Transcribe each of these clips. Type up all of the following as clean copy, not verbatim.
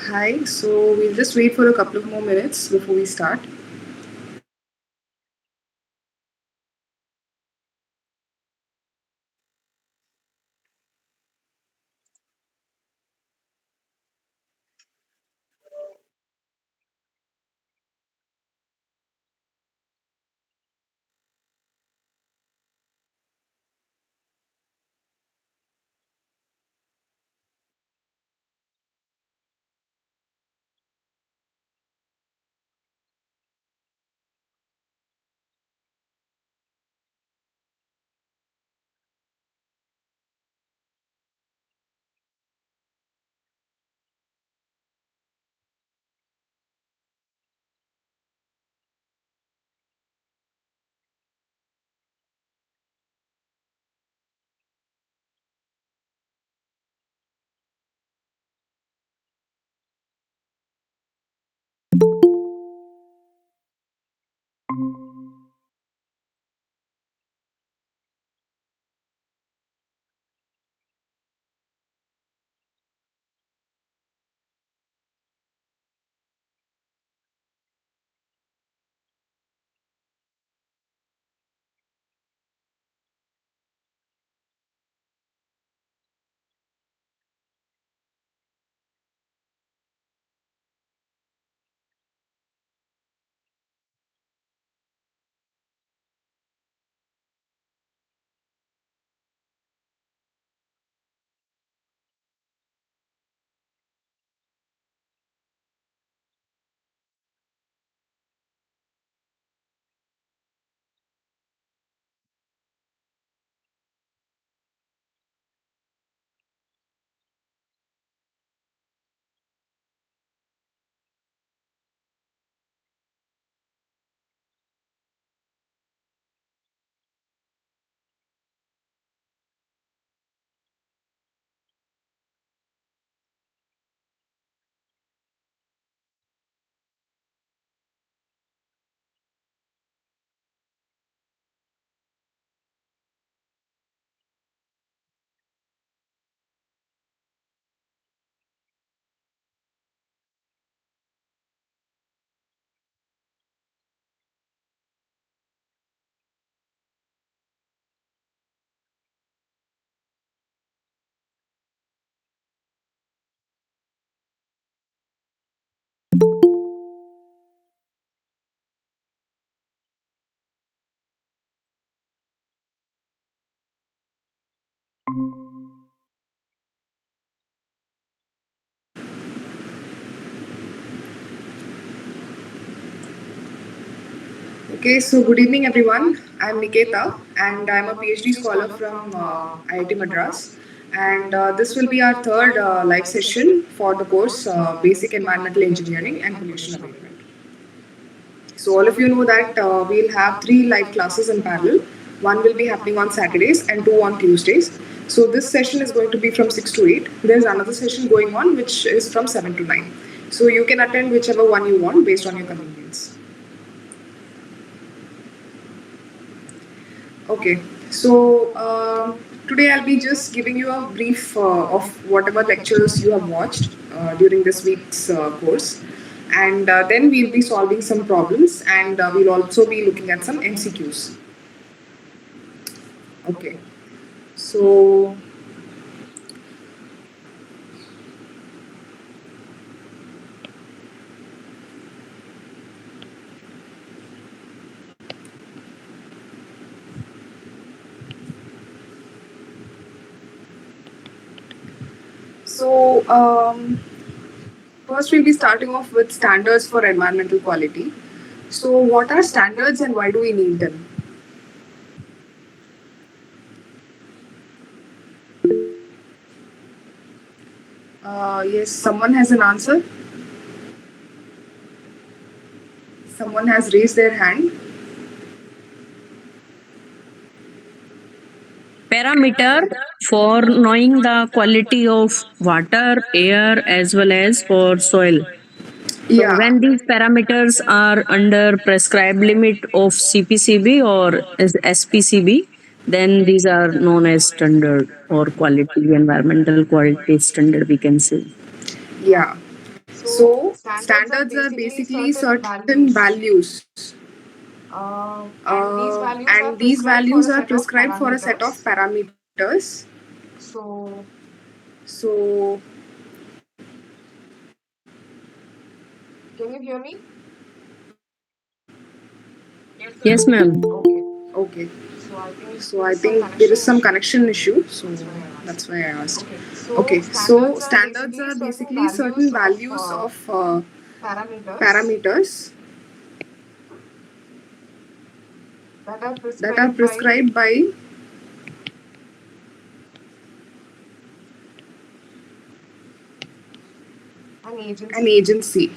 Hi, so we'll just wait for a couple of more minutes before we start. Okay, so good evening everyone. I'm Niketa and I'm a PhD scholar from IIT Madras. And this will be our third live session for the course Basic Environmental Engineering and Pollution Abatement. So all of you know that we'll have three live classes in parallel. One will be happening on Saturdays and two on Tuesdays. So this session is going to be from 6 to 8. There's another session going on which is from 7 to 9. So you can attend whichever one you want based on your convenience. Okay, so today I'll be just giving you a brief of whatever lectures you have watched during this week's course, and then we'll be solving some problems, and we'll also be looking at some MCQs. Okay, so So, first we'll be starting off with standards for environmental quality. So, what are standards and why do we need them? Yes, someone has an answer. Someone has raised their hand. Parameter for knowing the quality of water, air, as well as for soil. So Yeah. when these parameters are under prescribed limit of CPCB or as SPCB, then these are known as standard or quality, environmental quality standard, we can say. Yeah. So standards are basically certain values, and these values are prescribed for a set of parameters. So, Yes, ma'am. okay. So I think there is some connection issue. So that's why I asked. Okay. So standards are basically certain values of parameters that are prescribed by an agency.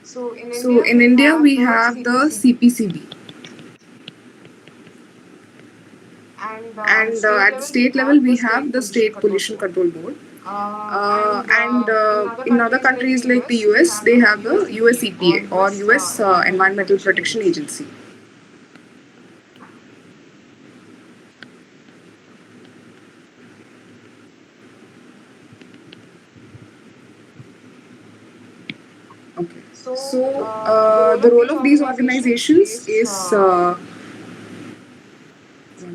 So in India, we have the CPCB, and at the state level, we have the State Pollution Control Board. And in other countries like the US, they have the US EPA or US Environmental Protection Agency. Okay. So the role of these organizations is one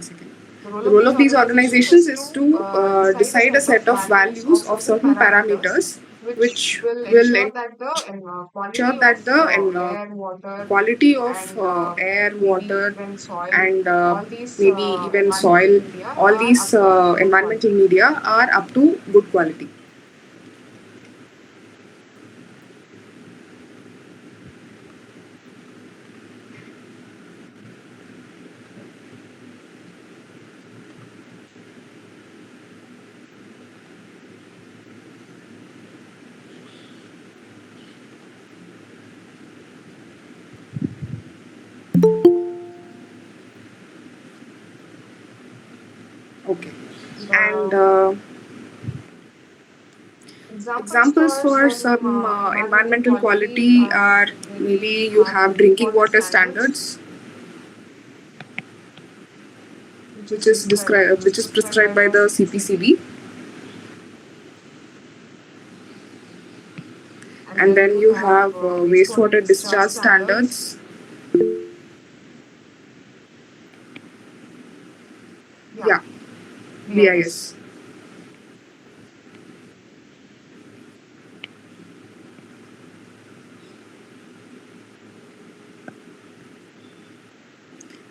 second. The role of these organizations is to decide a set of values of certain parameters which will ensure that the quality of air, water, and maybe even soil, all these environmental media are up to good quality. Okay. And examples for some environmental quality are maybe you have drinking water standards, which is prescribed by the CPCB, and then you have wastewater discharge standards. Yeah, BIS.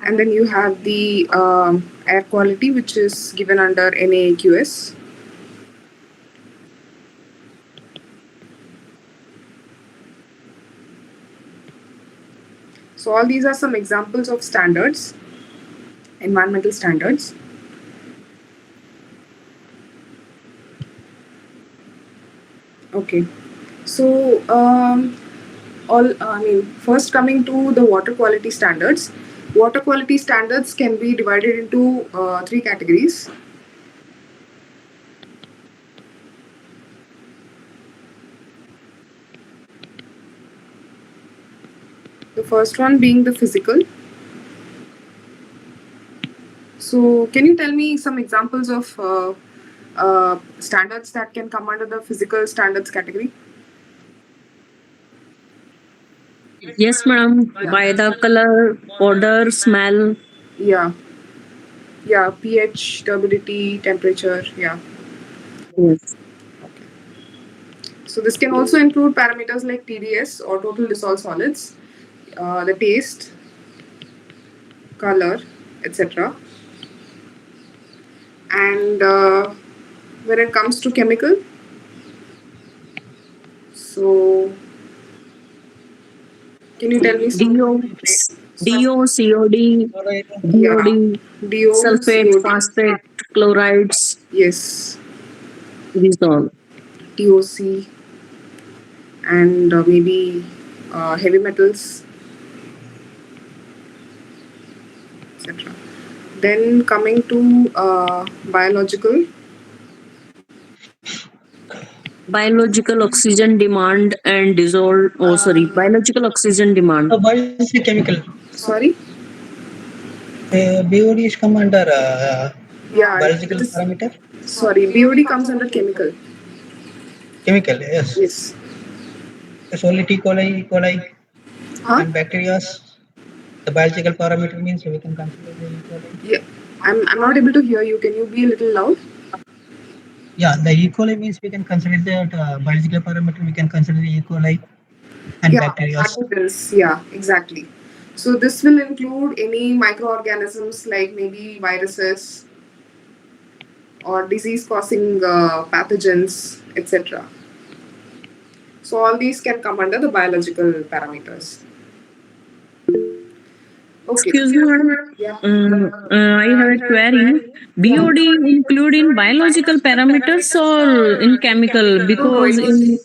And then you have the air quality, which is given under NAAQS. So all these are some examples of standards, environmental standards. Okay. So first coming to the water quality standards. Water quality standards can be divided into three categories. The first one being the physical. So, can you tell me some examples of standards that can come under the physical standards category? Yes, madam. By the color, odor, smell. Yeah, yeah, pH, turbidity, temperature. Yeah. Yes. So, this can also include parameters like TDS or total dissolved solids, the taste, color, etc. And when it comes to chemical, so can you tell me some? DO, DO, COD, Yeah, BOD, DO, sulfate, COD. phosphate, chlorides. Yes, These all. TOC, and maybe heavy metals, etc. Then coming to biological, Biological oxygen demand and dissolved. Oh, sorry. Biological oxygen demand. Why is it chemical? sorry, BOD is come under yeah, biological it is. parameter. Sorry, BOD comes under chemical. Chemical, yes. Yes. It's only T. coli, E. coli, Huh? and bacteria. The biological parameter means we can consider the E. coli. Yeah. I'm not able to hear you. Can you be a little loud? Yeah, the E. coli means we can consider that biological parameter. We can consider the E. coli and Yeah, bacteria. pathogens. Yeah, exactly. So this will include any microorganisms like maybe viruses or disease-causing pathogens, etc. So all these can come under the biological parameters. Okay. Excuse me, madam. Yeah. I have a query. Yeah. BOD include in biological parameters or in chemical? No, no, Because in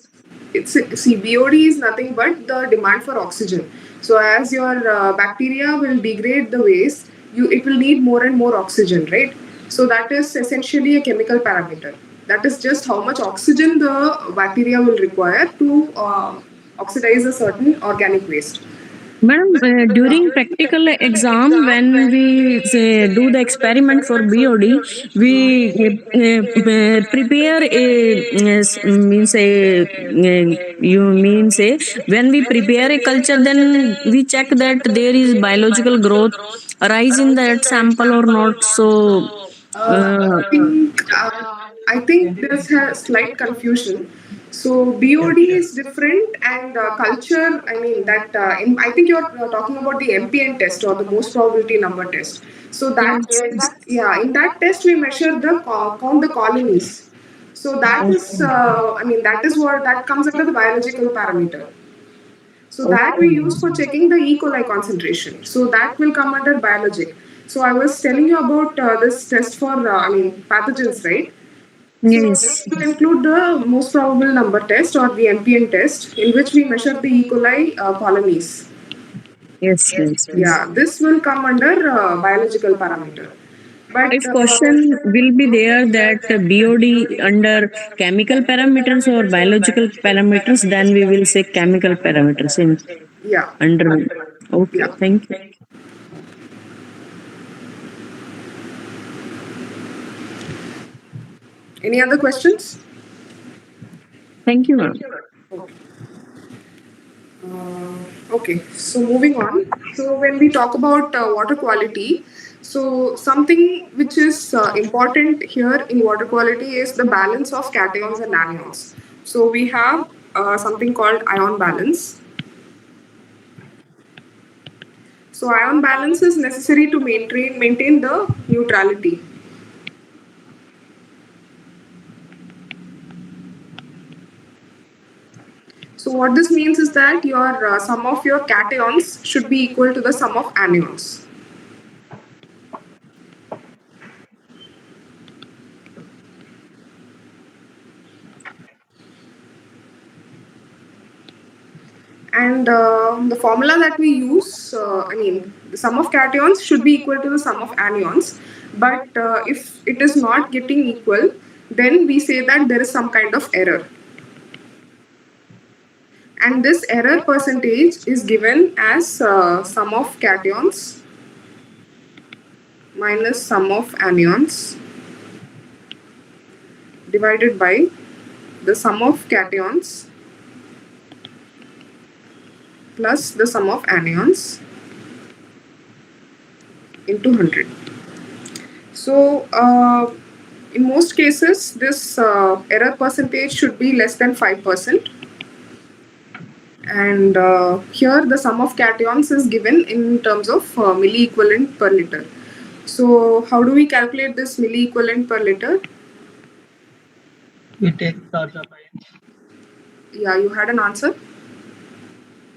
it's see BOD is nothing but the demand for oxygen. So as your bacteria will degrade the waste, it will need more and more oxygen, right? So that is essentially a chemical parameter. That is just how much oxygen the bacteria will require to oxidize a certain organic waste. madam, during practical exam, when we say, do the experiment for BOD, we prepare a means a you mean say when we prepare a culture, then we check that there is biological growth arise in that sample or not. So. Uh, I think there's a slight confusion. So BOD is different, and culture. I mean that. I think you're talking about the MPN test or the most probability number test. So yes. yeah, in that test we measure the count the colonies. So that is. I mean that is what that comes under the biological parameter. So that we use for checking the E. coli concentration. So that will come under biologic. So I was telling you about this test for, pathogens, right? So Yes. this will include the most probable number test or the MPN test, in which we measure the E. coli colonies. Yes. Yes. Yes. Yeah, this will come under biological parameter. But If question will be there that BOD under chemical parameters or biological parameters, then we will say chemical parameters in yeah, under. Okay, yeah. thank you. Any other questions? Thank you, ma'am. Okay, so moving on. So when we talk about water quality, so something which is important here in water quality is the balance of cations and anions. So we have something called ion balance. So ion balance is necessary to maintain the neutrality. So what this means is that your sum of your cations should be equal to the sum of anions. And the formula that we use, the sum of cations should be equal to the sum of anions. But if it is not getting equal, then we say that there is some kind of error. And this error percentage is given as sum of cations minus sum of anions divided by the sum of cations plus the sum of anions into 100. So in most cases, this error percentage should be less than 5%. And here the sum of cations is given in terms of milliequivalent per liter. So how do we calculate this milliequivalent per liter? We take charge of ions. Yeah, you had an answer?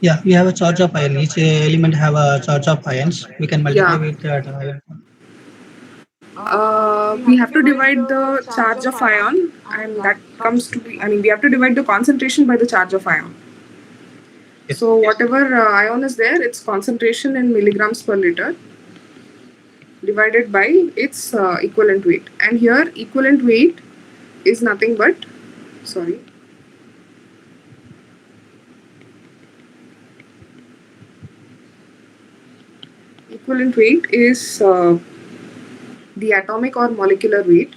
Yeah, we have a charge of ion. Each element have a charge of ions. We can multiply Yeah. with that ion. We have to divide the charge of ion, and that comes to be, we have to divide the concentration by the charge of ion. Yes. So whatever ion is there, its concentration in milligrams per liter divided by its equivalent weight. And here equivalent weight is nothing but, equivalent weight is the atomic or molecular weight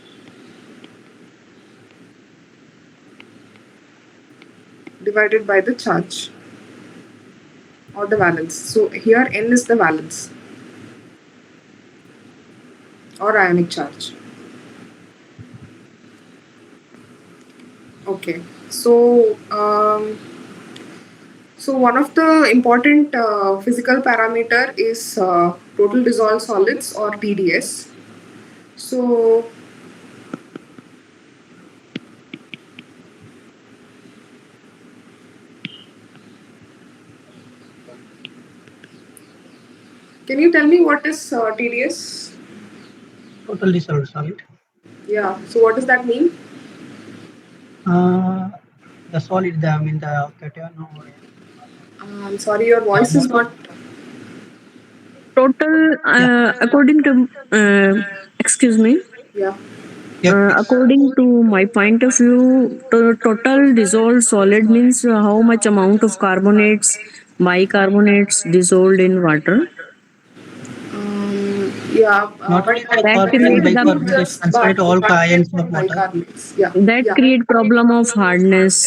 divided by the charge or the valence. So here N is the valence or ionic charge. Okay, so one of the important physical parameter is total dissolved solids or TDS. So can you tell me what is TDS? Total dissolved solid. Yeah, so what does that mean? The solid, the cation. I'm sorry, your voice is not. Total, according to, excuse me, Yeah. according to my point of view, total dissolved solid means how much amount of carbonates, bicarbonates dissolved in water. Yeah. Not But only That carbonate, create bicarbonate, the, consider all ions of water. bicarbonates. Yeah. that Yeah. create problem of hardness.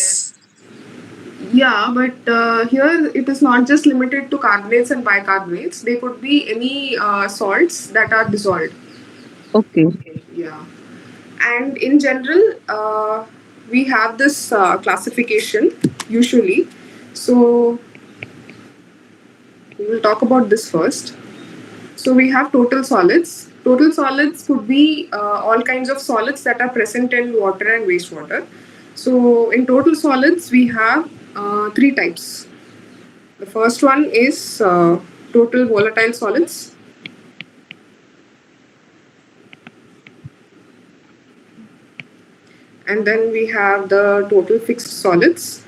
Yeah, but here it is not just limited to carbonates and bicarbonates. They could be any salts that are dissolved. Okay. Yeah. And in general, we have this classification usually. So we will talk about this first. So we have total solids. Total solids could be all kinds of solids that are present in water and wastewater. So in total solids, we have three types. The first one is total volatile solids. And then we have the total fixed solids.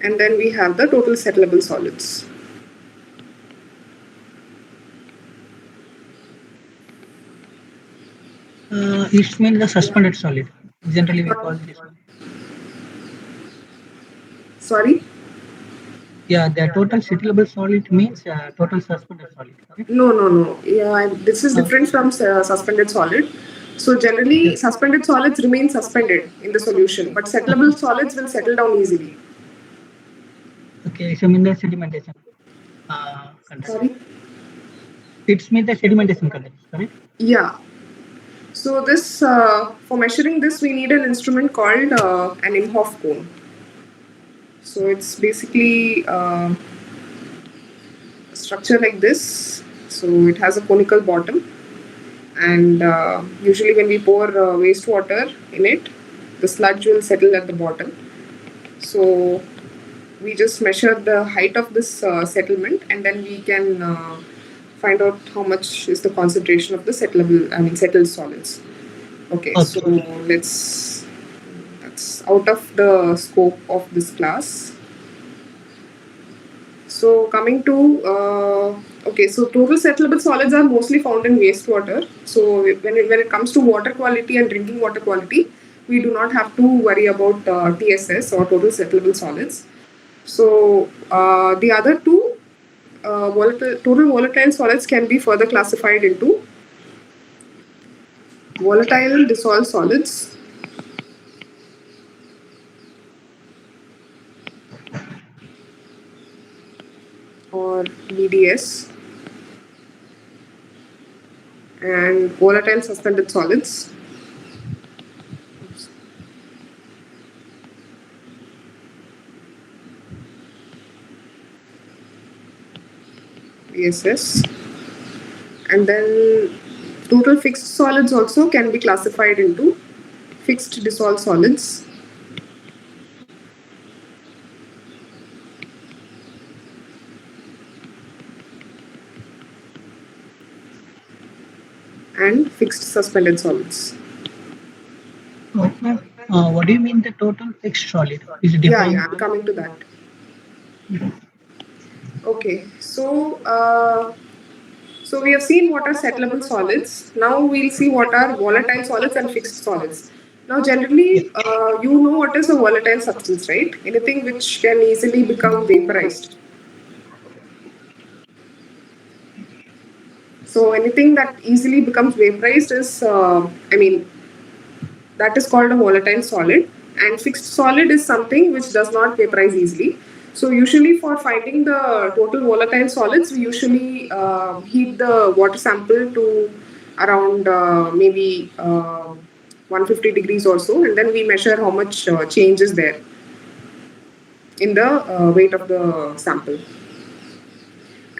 And then we have the total settlable solids. It means the suspended solid. Generally, we call this. Sorry? Yeah, the total settlable solid means total suspended solid. Correct? No. Yeah, this is different from suspended solid. So generally, suspended solids remain suspended in the solution, but settlable solids will settle down easily. Okay, so mean the sedimentation. Content. Sorry? It's mean the sedimentation content, correct? Yeah. So this, for measuring this, we need an instrument called an Imhoff cone. So it's basically a structure like this. So it has a conical bottom, And usually when we pour wastewater in it, the sludge will settle at the bottom. So we just measure the height of this settlement, and then we can find out how much is the concentration of the settled solids. Okay, so Okay. that's out of the scope of this class. So coming to okay, so total settlable solids are mostly found in wastewater. So when it comes to water quality and drinking water quality, we do not have to worry about TSS or total settlable solids. So the other two total volatile solids can be further classified into volatile dissolved solids or VDS and volatile suspended solids. VSS. And then total fixed solids also can be classified into fixed dissolved solids and fixed suspended solids. Okay. What do you mean the total fixed solid? Is it Yeah, defined? yeah, I'm coming to that. Okay, so we have seen what are settlable solids. Now we'll see what are volatile solids and fixed solids. Now, Yeah. generally, you know what is a volatile substance, right? Anything which can easily become vaporized. So anything that easily becomes vaporized is, that is called a volatile solid. And fixed solid is something which does not vaporize easily. So usually for finding the total volatile solids, we usually heat the water sample to around maybe 150 degrees or so, and then we measure how much change is there in the weight of the sample.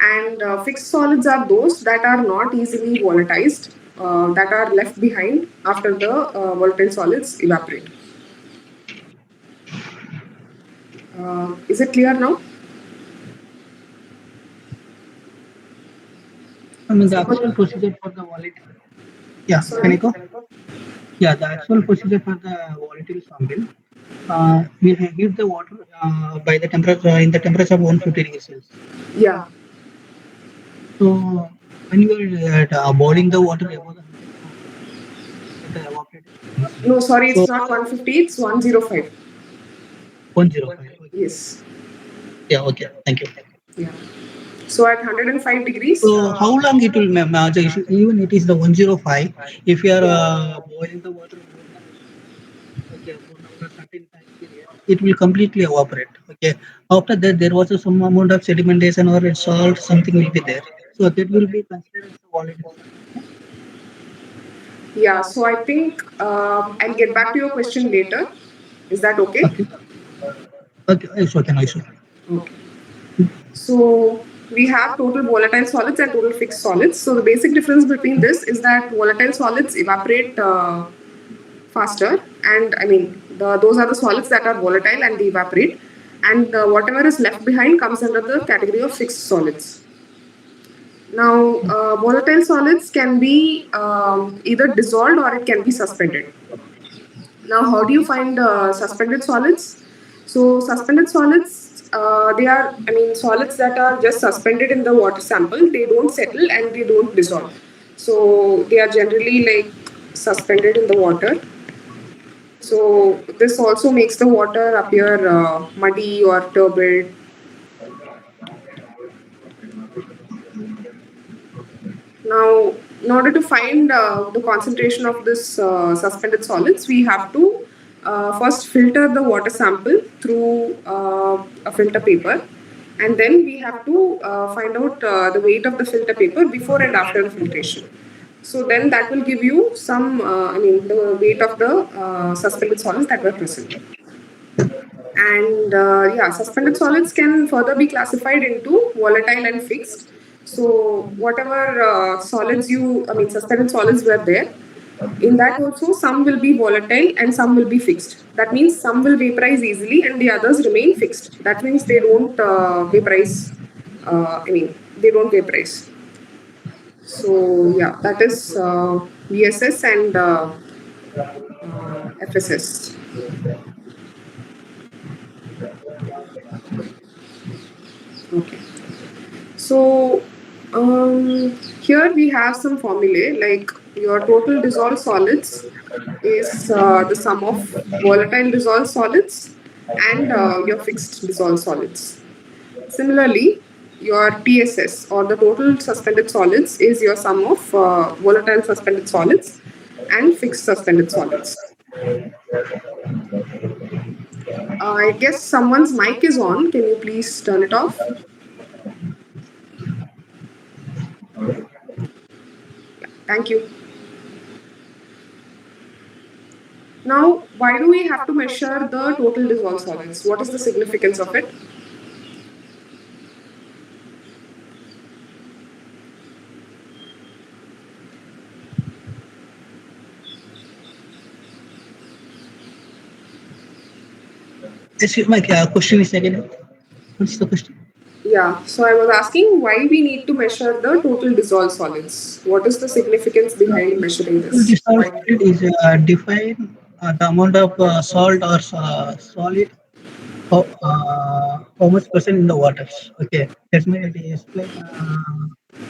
And fixed solids are those that are not easily volatilized, that are left behind after the volatile solids evaporate. Is it clear now? I mean, the actual procedure for the volatile. Yeah, can I Sorry. go? Yeah, the actual procedure for the volatile sample. We heat the water by the temperature in the temperature of 150 degrees Celsius. Yeah. So when you are boiling the water above the 100, get evaporated. No, sorry, So it's not 150, it's 105. 105. Okay. Yes. Yeah. Okay. Thank you. Yeah. So at 105 degrees, So how long it will even it is the 105. If you are boiling the water more than okay for a certain time period, it will completely evaporate. Okay. After that, there was some amount of sedimentation or salt, something will be there. So that will be considered as a volatile solid. yeah, so I think I'll get back to your question later. Is that okay? Okay. Okay. It's okay. No issue. Okay. So we have total volatile solids and total fixed solids. So the basic difference between this is that volatile solids evaporate faster, and those are the solids that are volatile and they evaporate, and whatever is left behind comes under the category of fixed solids. Now, volatile solids can be either dissolved or it can be suspended. Now, how do you find suspended solids? So, suspended solids, they are, solids that are just suspended in the water sample. They don't settle and they don't dissolve. So, they are generally like suspended in the water. So, this also makes the water appear muddy or turbid. Now, in order to find the concentration of this suspended solids, we have to first filter the water sample through a filter paper, and then we have to find out the weight of the filter paper before and after the filtration. So then that will give you the weight of the suspended solids that were present. And yeah, suspended solids can further be classified into volatile and fixed. So whatever solids I mean, suspended solids were there, in that also some will be volatile and some will be fixed. That means some will vaporize easily and the others remain fixed. That means they don't vaporize. I mean, they don't vaporize. So yeah, that is VSS and FSS. Okay. So here we have some formulae like your total dissolved solids is the sum of volatile dissolved solids and your fixed dissolved solids. Similarly, your TSS or the total suspended solids is your sum of volatile suspended solids and fixed suspended solids. I guess someone's mic is on. Can you please turn it off? Thank you. Now, why do we have to measure the total dissolved solids? What is the significance of it? Excuse my question is again. What's the question? Yeah, so I was asking why we need to measure the total dissolved solids. What is the significance behind measuring Total this? dissolved Why? solid is define the amount of salt or solid how much percent in the waters. Okay, that's mean it is like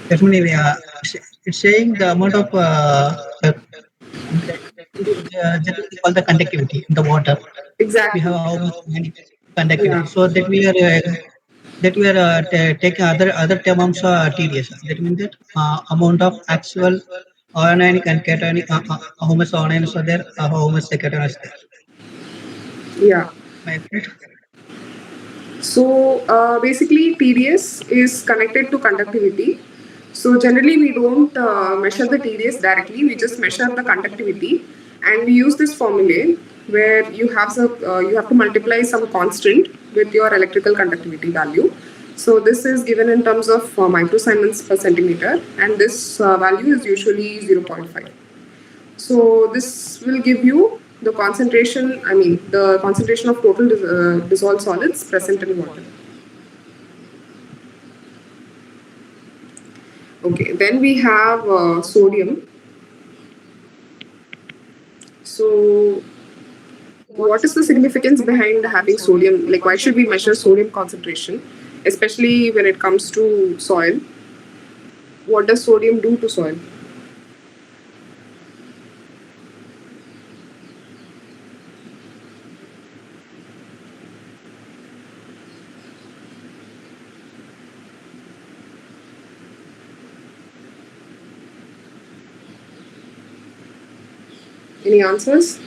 that's mean it's saying the amount of generally called the conductivity in the water. We have Exactly. how much conductivity. Yeah. So that we are taking other terms TDS. That means that amount of actual anionic and cationic how much anions are there, how much the cation is there. Yeah. Am I correct? So basically, TDS is connected to conductivity. So generally, we don't measure the TDS directly. We just measure the conductivity, and we use this formula where you have to multiply some constant with your electrical conductivity value. So this is given in terms of microsiemens per centimeter, and this value is usually 0.5. So this will give you the concentration, I mean, the concentration of total dissolved solids present in water. Okay, then we have sodium. So what is the significance behind having sodium? Like, why should we measure sodium concentration, especially when it comes to soil? What does sodium do to soil? Any answers?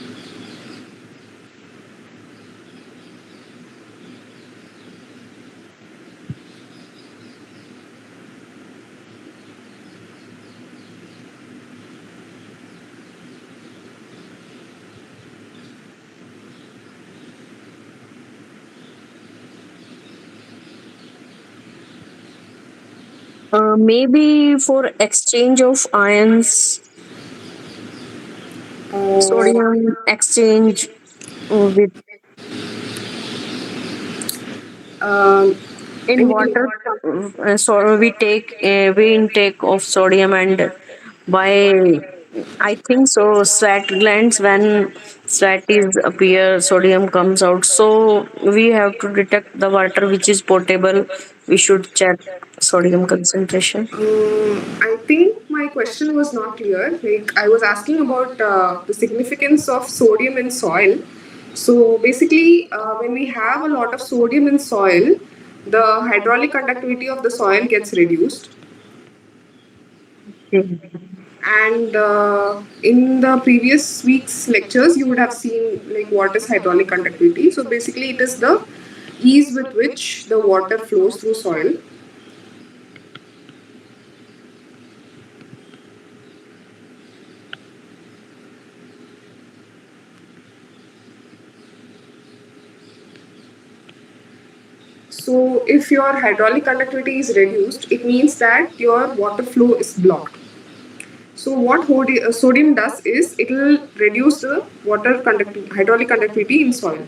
Maybe for exchange of ions, Uh, sodium exchange with um, I in mean, water. So we intake of sodium, and by I think so sweat glands, when sweat is appear, sodium comes out. So we have to detect the water which is potable. We should check sodium concentration. I think my question was not clear. Like I was asking about the significance of sodium in soil. So basically, when we have a lot of sodium in soil, the hydraulic conductivity of the soil gets reduced. And in the previous week's lectures, you would have seen like what is hydraulic conductivity. So basically, it is the ease with which the water flows through soil. So if your hydraulic conductivity is reduced, it means that your water flow is blocked. So what sodium does is it will reduce the hydraulic conductivity in soil.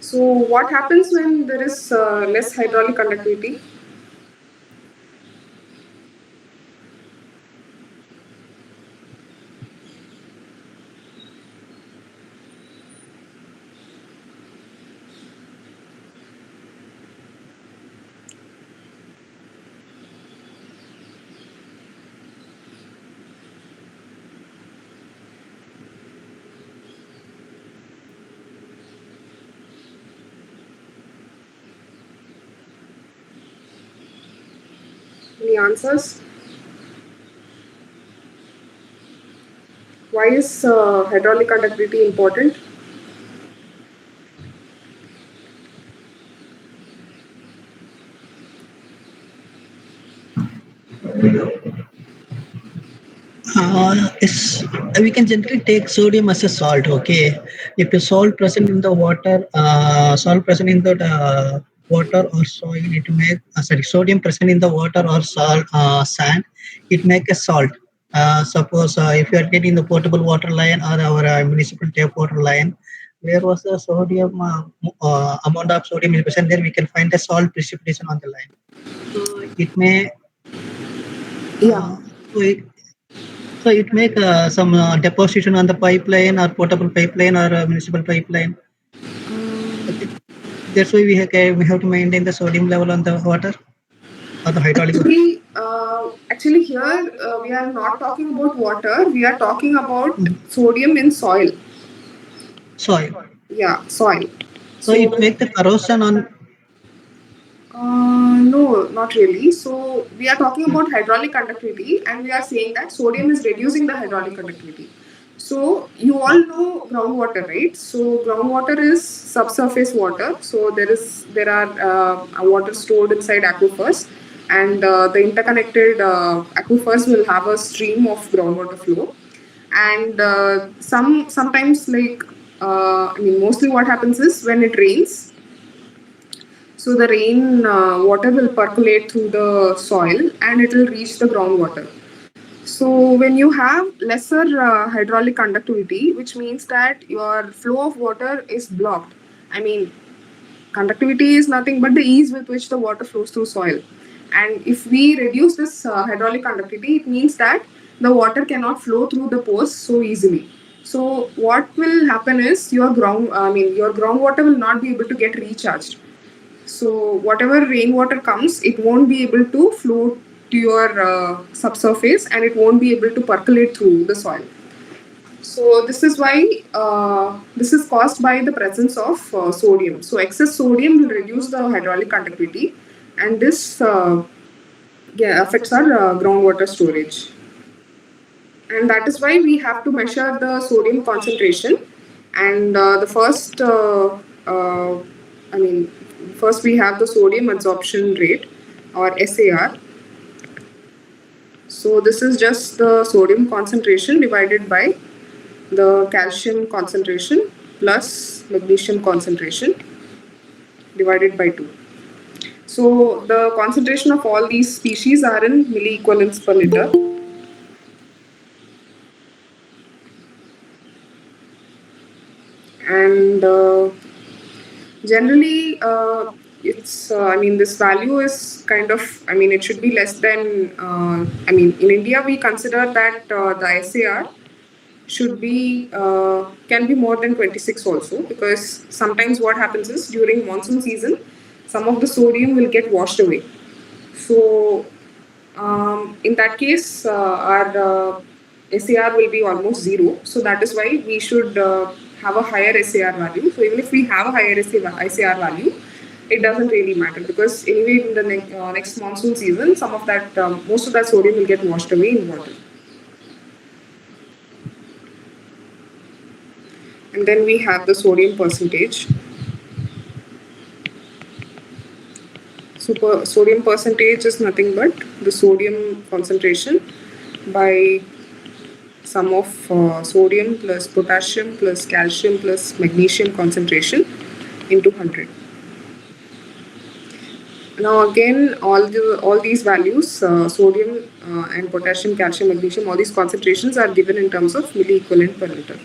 So what happens when there is less hydraulic conductivity? Any answers? Why is hydraulic conductivity important? Is we can generally take sodium as a salt. Okay, if a salt present in the water, salt present in the water or soil, it make sorry, sodium present in the water or salt, sand, it make a salt. Suppose if you are getting the potable water line or our municipal tap water line, where was the sodium amount of sodium is present, there we can find the salt precipitation on the line. So it may Yeah. so it make some deposition on the pipeline or potable pipeline or municipal pipeline. Okay. That's why we have to maintain the sodium level on the water or the hydraulic Actually, here we are not talking about water. We are talking about Mhm. sodium in soil. soil. Yeah, soil. So it make the corrosion on. No, not really. So we are talking about hydraulic conductivity, and we are saying that sodium is reducing the hydraulic conductivity. So you all know groundwater, right? So groundwater is subsurface water. So there are water stored inside aquifers, and the interconnected aquifers will have a stream of groundwater flow. And sometimes mostly what happens is when it rains, so the rain water will percolate through the soil and it will reach the groundwater. So when you have lesser hydraulic conductivity, which means that your flow of water is blocked. I mean, conductivity is nothing but the ease with which the water flows through soil. And if we reduce this hydraulic conductivity, it means that the water cannot flow through the pores so easily. So what will happen is your groundwater will not be able to get recharged. So whatever rainwater comes, it won't be able to flow to your subsurface and it won't be able to percolate through the soil. So this is why this is caused by the presence of sodium. So excess sodium will reduce the hydraulic conductivity, and this affects our groundwater storage. And that is why we have to measure the sodium concentration. And I mean, first we have the sodium adsorption rate or SAR. So this is just the sodium concentration divided by the calcium concentration plus magnesium concentration divided by 2. So the concentration of all these species are in milliequivalents per liter. And generally, it's this value is kind of, it should be less than, in India we consider that the SAR should be can be more than 26 also, because sometimes what happens is during monsoon season some of the sodium will get washed away. So in that case our SAR will be almost zero. So that is why we should have a higher SAR value. So even if we have a higher SAR value, it doesn't really matter, because anyway in the next monsoon season some of that most of that sodium will get washed away in water. And then we have the sodium percentage. sodium percentage is nothing but the sodium concentration by sum of sodium plus potassium plus calcium plus magnesium concentration into 100. Now again, all these values, sodium and potassium, calcium, magnesium, all these concentrations are given in terms of milliequivalent per liter.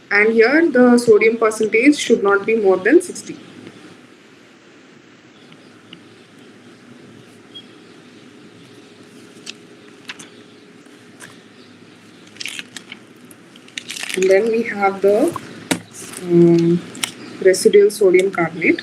And here the sodium percentage should not be more than 60. And then we have the residual sodium carbonate.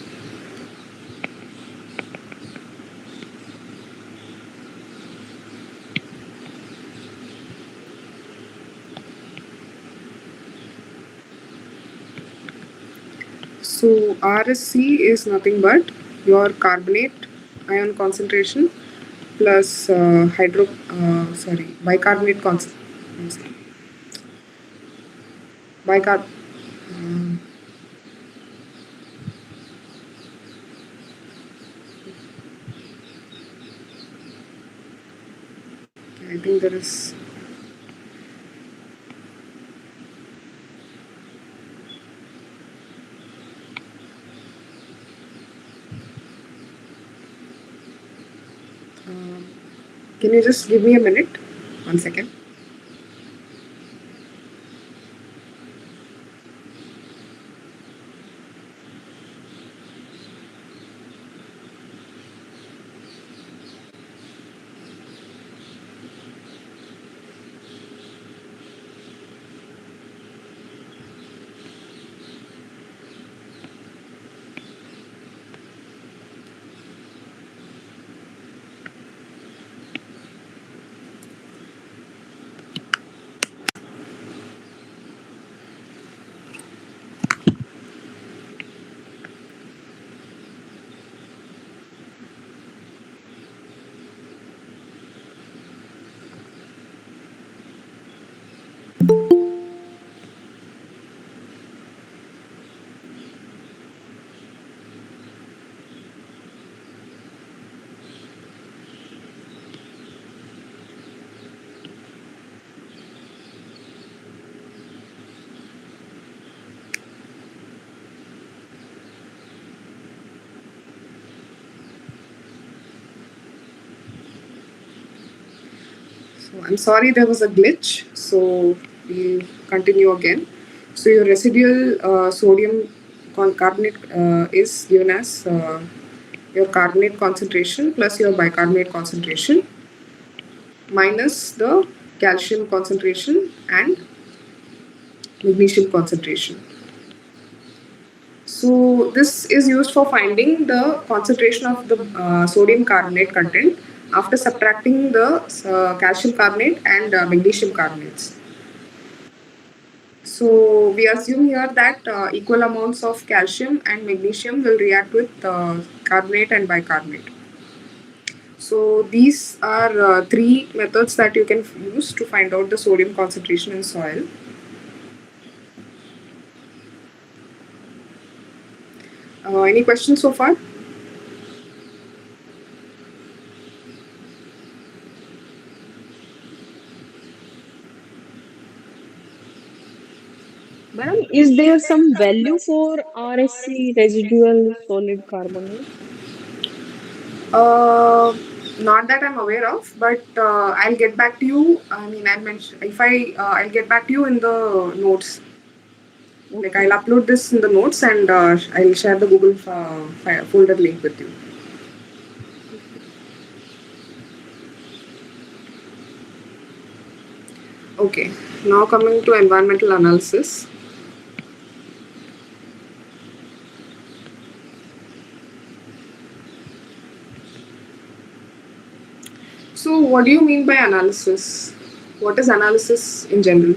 So RSC is nothing but your carbonate ion concentration plus bicarbonate concentration. Bicarb. I think there is. Can you just give me a minute? 1 second. So I'm sorry there was a glitch. So we'll continue again. So your residual sodium carbonate is given as your carbonate concentration plus your bicarbonate concentration minus the calcium concentration and magnesium concentration. So this is used for finding the concentration of the sodium carbonate content after subtracting the calcium carbonate and magnesium carbonates. So we assume here that equal amounts of calcium and magnesium will react with carbonate and bicarbonate. So these are three methods that you can use to find out the sodium concentration in soil. Any questions so far? Madam, is there some value for RSC, residual solid carbonate? Uh, Not that I'm aware of, but I'll get back to you. I mean, I mentioned if I'll get back to you in the notes. Like I'll upload this in the notes and I'll share the Google folder link with you. Okay. Now coming to environmental analysis. So, what do you mean by analysis? What is analysis in general?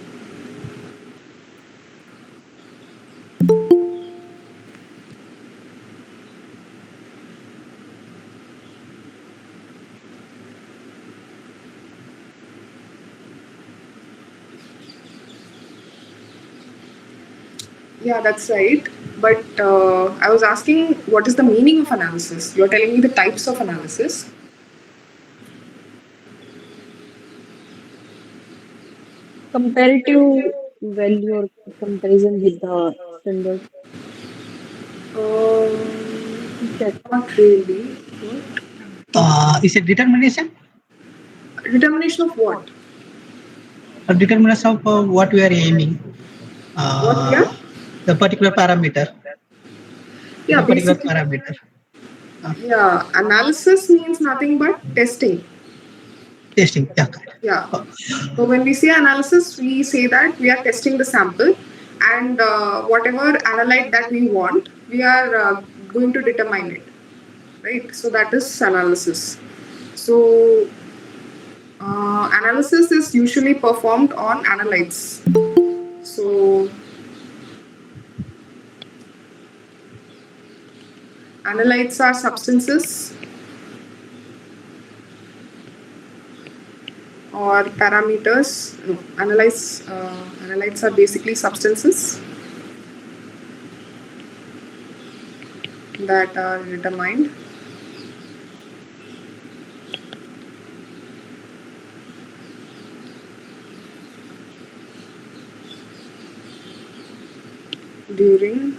Yeah, that's right. But I was asking, what is the meaning of analysis? You're telling me the types of analysis. Comparative value or comparison with the standard. Check. Not really. What? Is it determination? Determination of what? Determination of what we are aiming. What we are? The particular parameter. Yeah, The particular basically. parameter. Yeah, analysis means nothing but testing. Testing. Yeah. Correct. Yeah. So when we say analysis, we say that we are testing the sample, and whatever analyte that we want, we are going to determine it. Right. So that is analysis. So analysis is usually performed on analytes. So analytes are substances or parameters. No, analytes are basically substances that are determined. During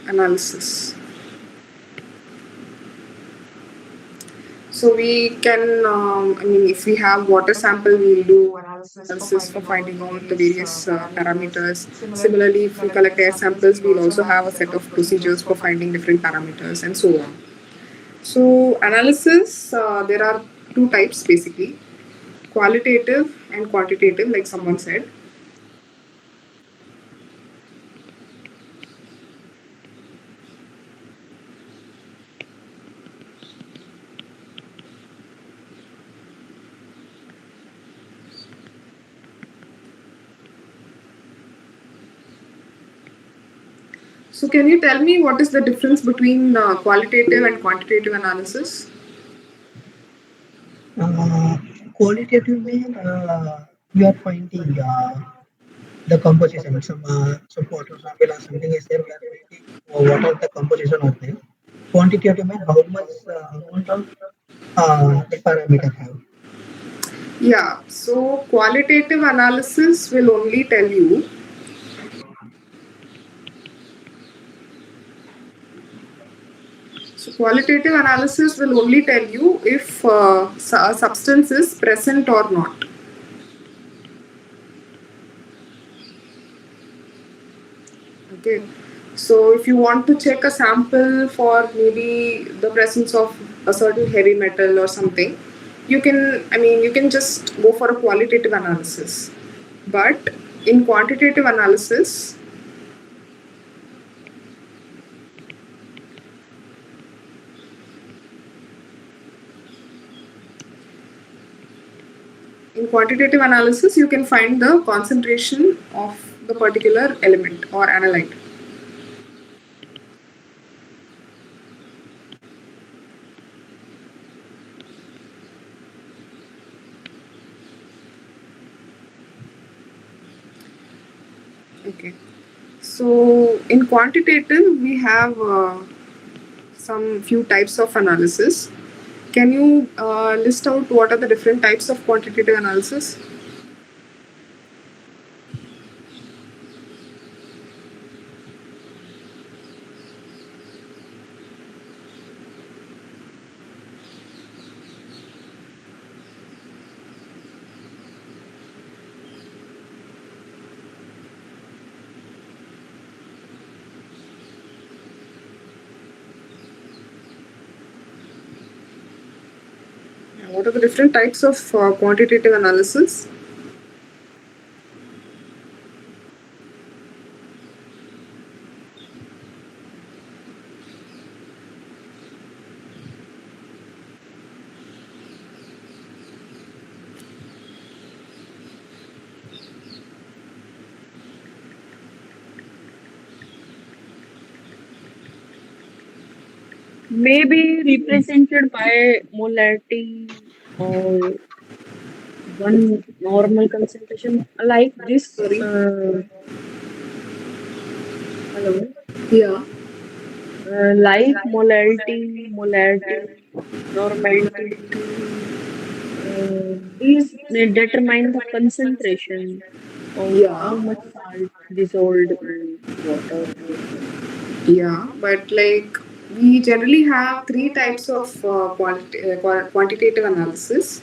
analysis. So we can, I mean, if we have water sample, we'll do analysis for finding out the various parameters. Similarly, if we collect air samples, we'll also have a set of procedures for finding different parameters and so on. So analysis, there are two types basically, qualitative and quantitative, like someone said. So can you tell me what is the difference between qualitative and quantitative analysis? Qualitative mean you are finding the composition. Some water sample or something is there. We are finding what are the composition of them. Quantitative mean how much amount of the parameter have. Yeah, so qualitative analysis will only tell you qualitative analysis will only tell you if a substance is present or not. Okay. So if you want to check a sample for maybe the presence of a certain heavy metal or something, you can just go for a qualitative analysis. But in quantitative analysis, you can find the concentration of the particular element or analyte. Okay. So in quantitative, we have some few types of analysis. Can you list out what are the different types of quantitative analysis? What are the different types of quantitative analysis? Maybe represented by molarity or one normal concentration like this. Sorry. Hello. Yeah. Light molarity, normality. These may determine the concentration of how Yeah. much salt dissolved in water. Yeah, but like we generally have three types of quantitative analysis.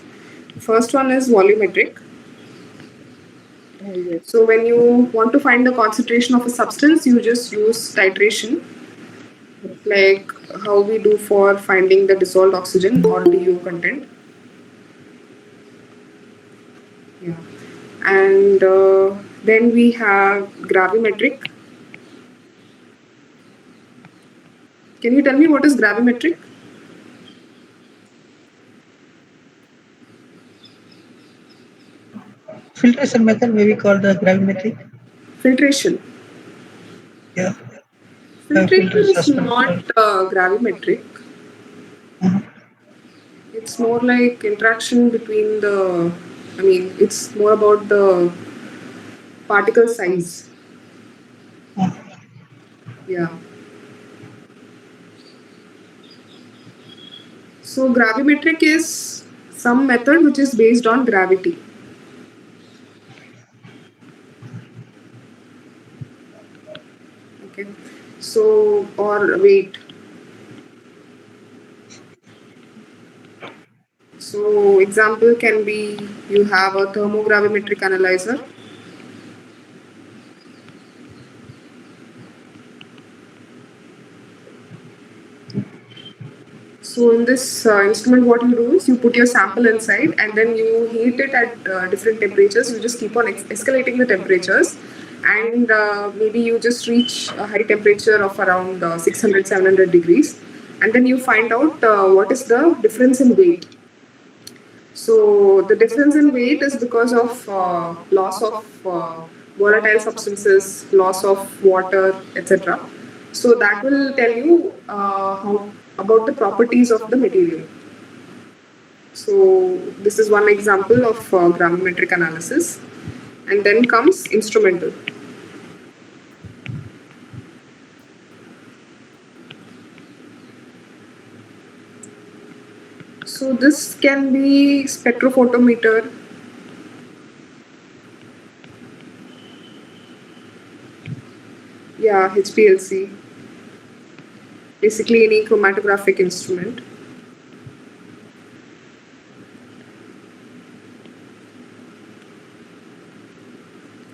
First one is volumetric. Yes. So when you want to find the concentration of a substance, you just use titration, Yes. like how we do for finding the dissolved oxygen or DO content. Yeah, and then we have gravimetric. Can you tell me what is gravimetric? Filtration method may be called the gravimetric. Filtration. Yeah, filter Filtration is suspension. not gravimetric. Mhm. It's more like interaction between the. I mean, it's more about the particle size. Mhm. Yeah. So gravimetric is some method which is based on gravity. Okay. So or weight. So example can be you have a thermogravimetric analyzer. So in this instrument, what you do is you put your sample inside and then you heat it at different temperatures. You just keep on escalating the temperatures, and maybe you just reach a high temperature of around 600, 700 degrees, and then you find out what is the difference in weight. So the difference in weight is because of loss of volatile substances, loss of water, etc. So that will tell you how about the properties of the material. So this is one example of gravimetric analysis, and then comes instrumental. So this can be spectrophotometer. Yeah, HPLC. Basically any chromatographic instrument.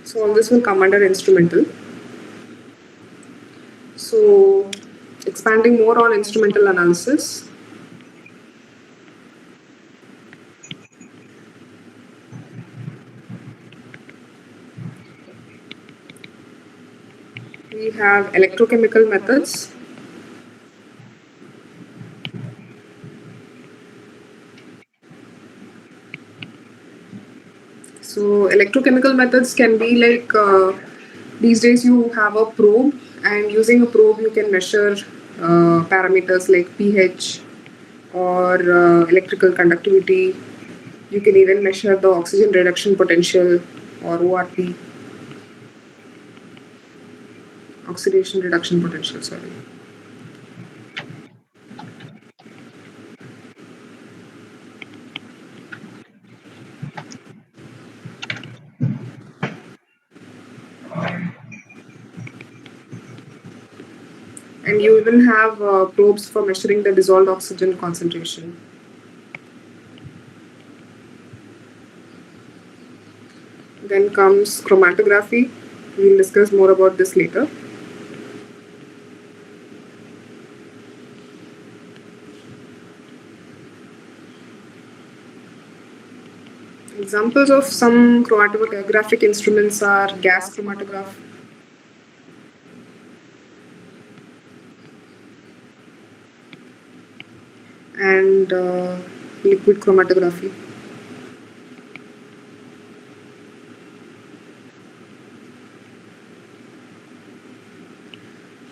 So all this will come under instrumental. So expanding more on instrumental analysis. We have electrochemical methods. So electrochemical methods can be like these days you have a probe, and using a probe you can measure parameters like pH or electrical conductivity. You can even measure the oxygen reduction potential or ORP, oxidation reduction potential. Sorry. And you even have probes for measuring the dissolved oxygen concentration. Then comes chromatography. We'll discuss more about this later. Examples of some chromatographic instruments are gas chromatograph, and liquid chromatography.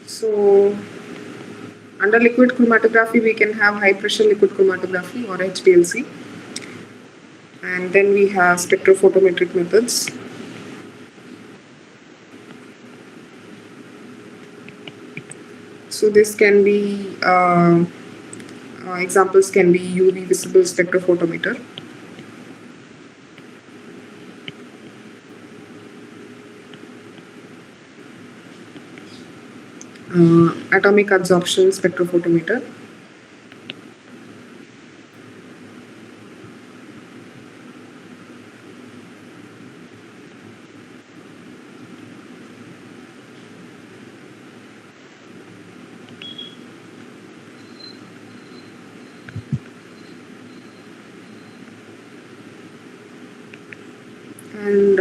So, under liquid chromatography, we can have high pressure liquid chromatography or HPLC, and then we have spectrophotometric methods. So this can be examples can be UV visible spectrophotometer. Atomic absorption spectrophotometer. And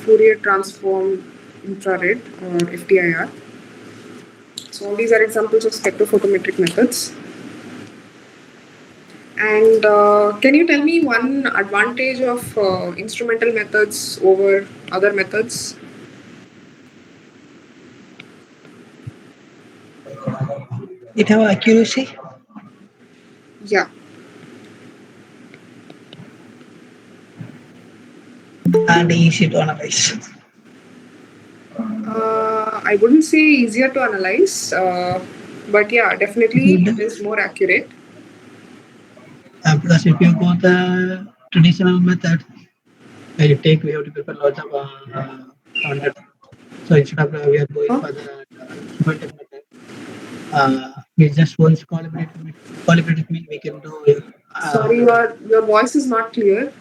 Fourier transform infrared or FTIR. So all these are examples of spectrophotometric methods. And can you tell me one advantage of instrumental methods over other methods? It have accuracy Yeah. and easy to analyze. I wouldn't say easier to analyze, but yeah, definitely it is more accurate. Because if you go the traditional method, we have to prepare lots of content. So instead of we are going for the instrumented method, with just one calibrated mean we can do. Sorry, your voice is not clear.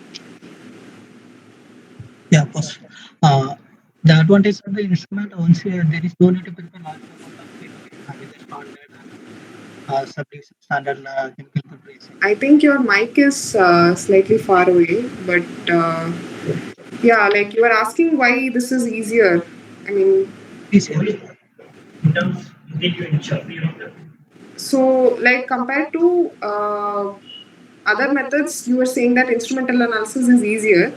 Yeah, of course. Uh, the advantage of the instrument, once there is no need to prepare large amount of data with the standard subdivision, standard chemical preparation. I think your mic is slightly far away, but yeah, like you are asking why this is easier. I mean, Please help. so like compared to other methods, you were saying that instrumental analysis is easier,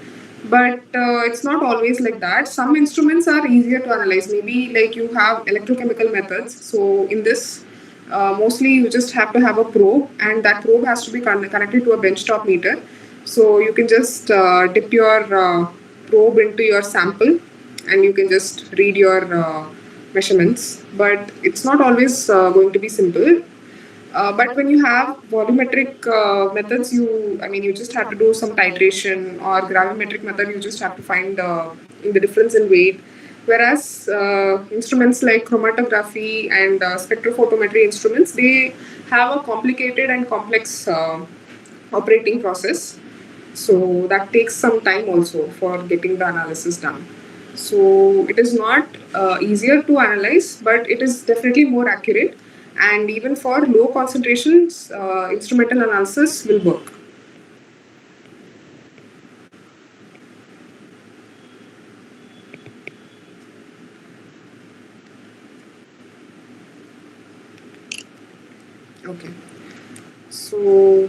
but it's not always like that. Some instruments are easier to analyze. Maybe like you have electrochemical methods. So in this, mostly you just have to have a probe, and that probe has to be connected to a benchtop meter. So you can just dip your probe into your sample, and you can just read your measurements. But it's not always going to be simple. But when you have volumetric methods, you just have to do some titration, or gravimetric method, you just have to find the difference in weight. Whereas instruments like chromatography and spectrophotometry instruments, they have a complicated and complex operating process. So that takes some time also for getting the analysis done. So it is not easier to analyze, but it is definitely more accurate. And even for low concentrations, instrumental analysis will work. Okay. So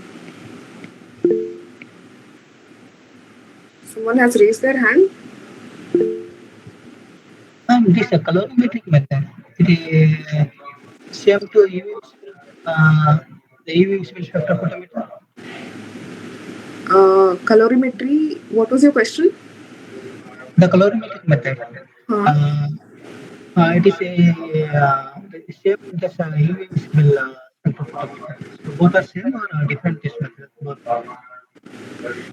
someone has raised their hand. This is a colorimetric method. It is same to UV the UV visible spectrophotometer. Colorimetry. What was your question? The colorimetric method. Huh. It is the same as UV visible spectrophotometer. So both are same or different this method? Both.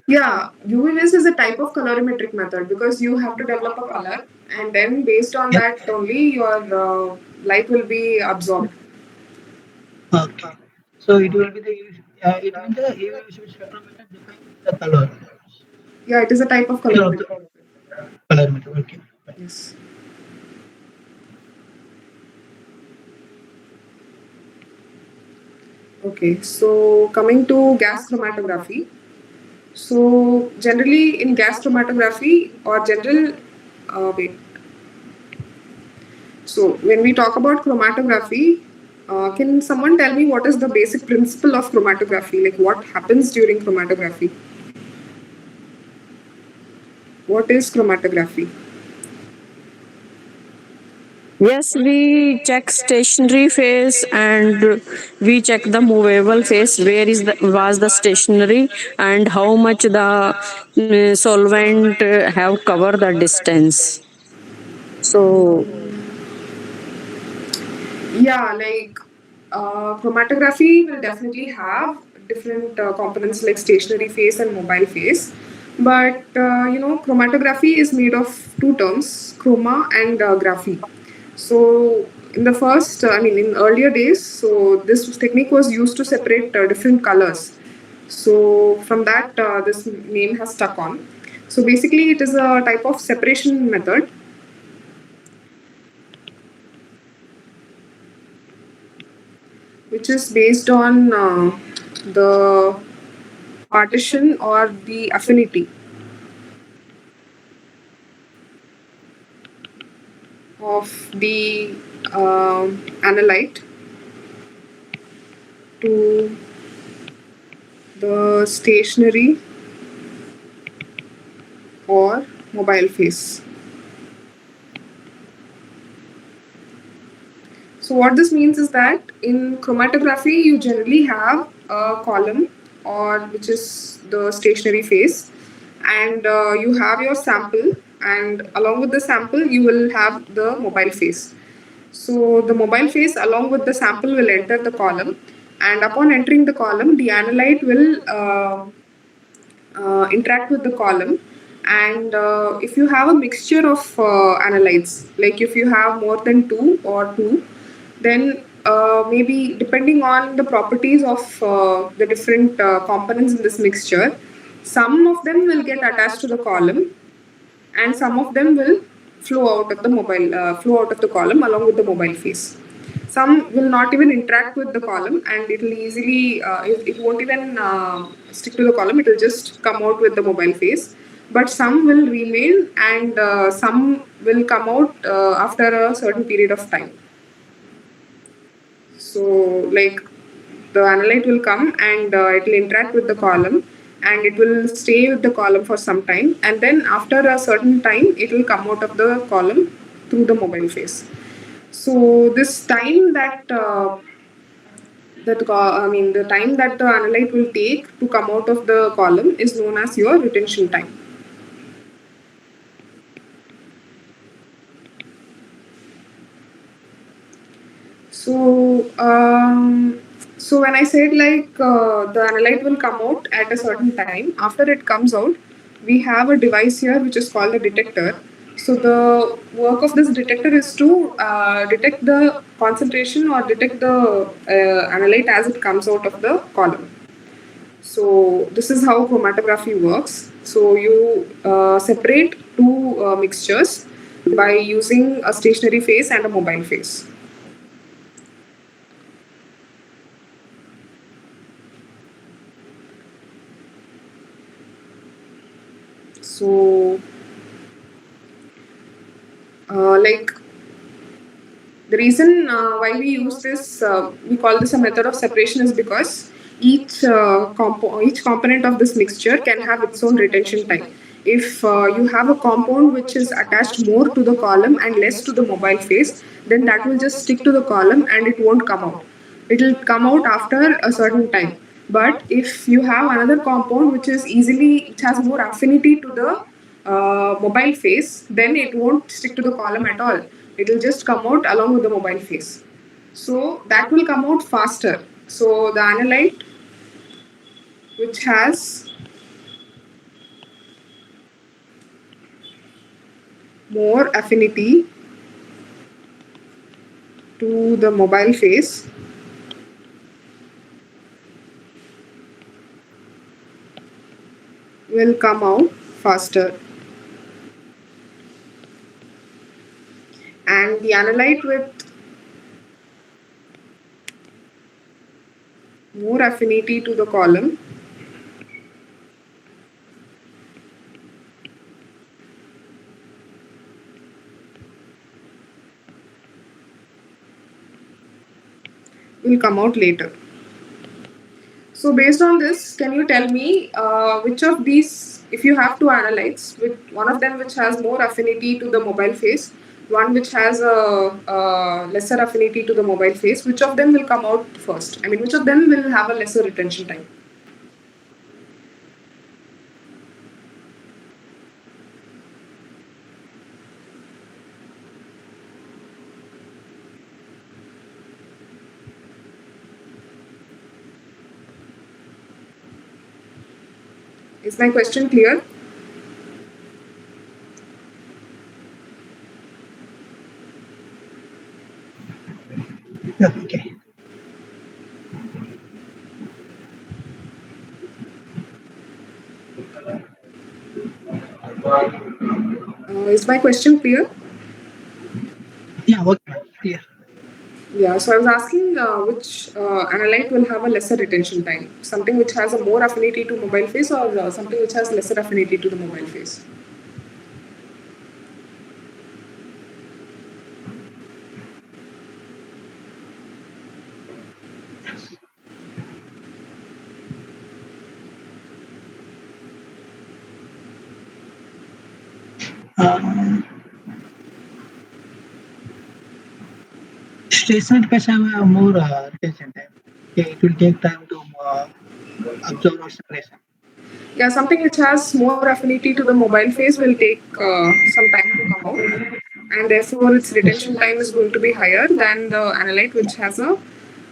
Yeah, UV-Vis is a type of colorimetric method because you have to develop a color, and then based on Yep. that only your light will be absorbed. Okay. So it will be it will be the UV visible spectrometer defines the color. Yeah, it is a type of colorimetric. Colorimeter. Okay. Yes. Okay, so coming to gas chromatography. So generally in gas chromatography or general, wait. So when we talk about chromatography, can someone tell me what is the basic principle of chromatography? Like what happens during chromatography? What is chromatography? Yes, we check stationary phase and we check the movable phase. Where is the was the stationary and how much the solvent have covered the distance. So Yeah, like chromatography will definitely have different components like stationary phase and mobile phase. But chromatography is made of two terms, chroma and graphy. So in the first, in earlier days, so this technique was used to separate different colors. So from that, this name has stuck on. So basically, it is a type of separation method which is based on the partition or the affinity of the analyte to the stationary or mobile phase. So what this means is that in chromatography you generally have a column or which is the stationary phase, and you have your sample, and along with the sample you will have the mobile phase. So the mobile phase along with the sample will enter the column, and upon entering the column the analyte will interact with the column. And if you have a mixture of analytes, like if you have more than two, then maybe depending on the properties of the different components in this mixture, some of them will get attached to the column and some of them will flow out of the column along with the mobile phase. Some will not even interact with the column and it will easily it won't even stick to the column, it will just come out with the mobile phase. But some will remain and some will come out after a certain period of time. So, like the analyte will come and it will interact with the column and it will stay with the column for some time, and then after a certain time it will come out of the column through the mobile phase. So this time the time that the analyte will take to come out of the column is known as your retention time. So, so when I said like the analyte will come out at a certain time, after it comes out, we have a device here which is called the detector. So the work of this detector is to detect the concentration or detect the analyte as it comes out of the column. So this is how chromatography works. So you separate two mixtures by using a stationary phase and a mobile phase. So, like the reason why we use this, we call this a method of separation, is because each component of this mixture can have its own retention time. If you have a compound which is attached more to the column and less to the mobile phase, then that will just stick to the column and it won't come out. It will come out after a certain time. But if you have another compound which has more affinity to the mobile phase, then it won't stick to the column at all. It will just come out along with the mobile phase. So that will come out faster. So the analyte which has more affinity to the mobile phase will come out faster. And the analyte with more affinity to the column will come out later. So based on this, can you tell me which of these, if you have two analytes, with one of them which has more affinity to the mobile phase, one which has a lesser affinity to the mobile phase, which of them will come out first? I mean, which of them will have a lesser retention time? Is my question clear? Yeah, okay. Is my question clear? Yeah, okay. Clear. Yeah, so I was asking which analyte will have a lesser retention time? Something which has a more affinity to mobile phase or something which has lesser affinity to the mobile phase? Um, Stationary phase have a more retention time. Okay, it will take time to absorb or separation. Yeah, something which has more affinity to the mobile phase will take some time to come out, and therefore its retention time is going to be higher than the analyte which has a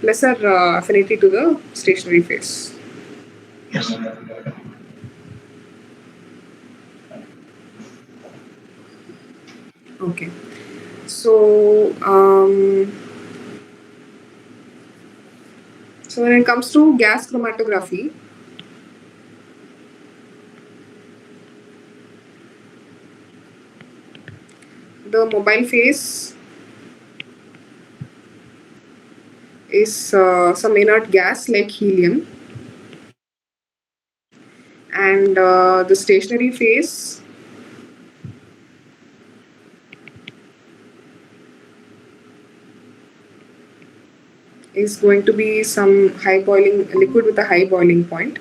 lesser affinity to the stationary phase. Yes. Okay. So, so when it comes to gas chromatography, the mobile phase is some inert gas like helium, and the stationary phase is going to be some high boiling liquid with a high boiling point.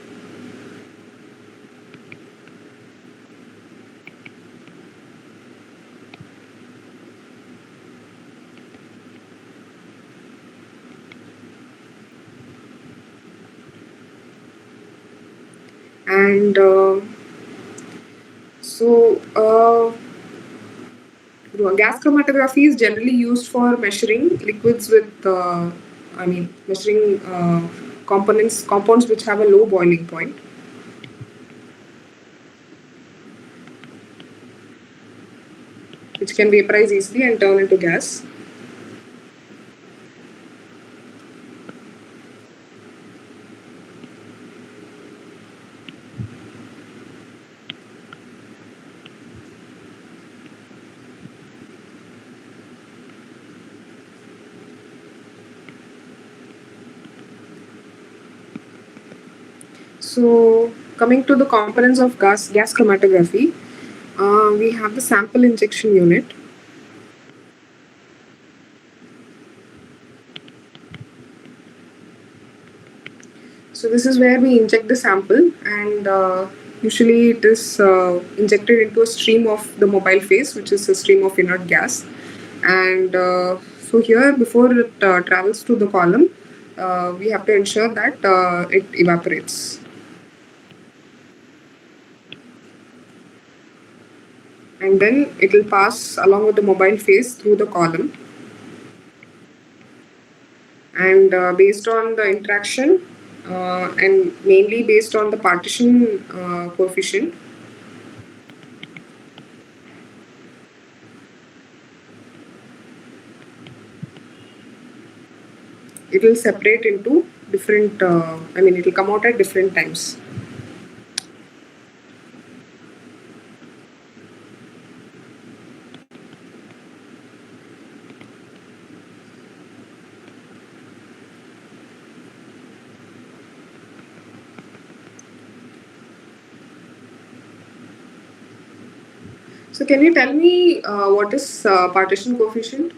And so, gas chromatography is generally used for measuring liquids with, measuring compounds which have a low boiling point. Which can vaporize easily and turn into gas. So, coming to the components of gas chromatography, we have the sample injection unit. So this is where we inject the sample, and usually it is injected into a stream of the mobile phase, which is a stream of inert gas. And so here, before it travels to the column, we have to ensure that it evaporates. And then it will pass along with the mobile phase through the column. And based on the interaction and mainly based on the partition coefficient, it will separate into different, it will come out at different times. So can you tell me what is partition coefficient?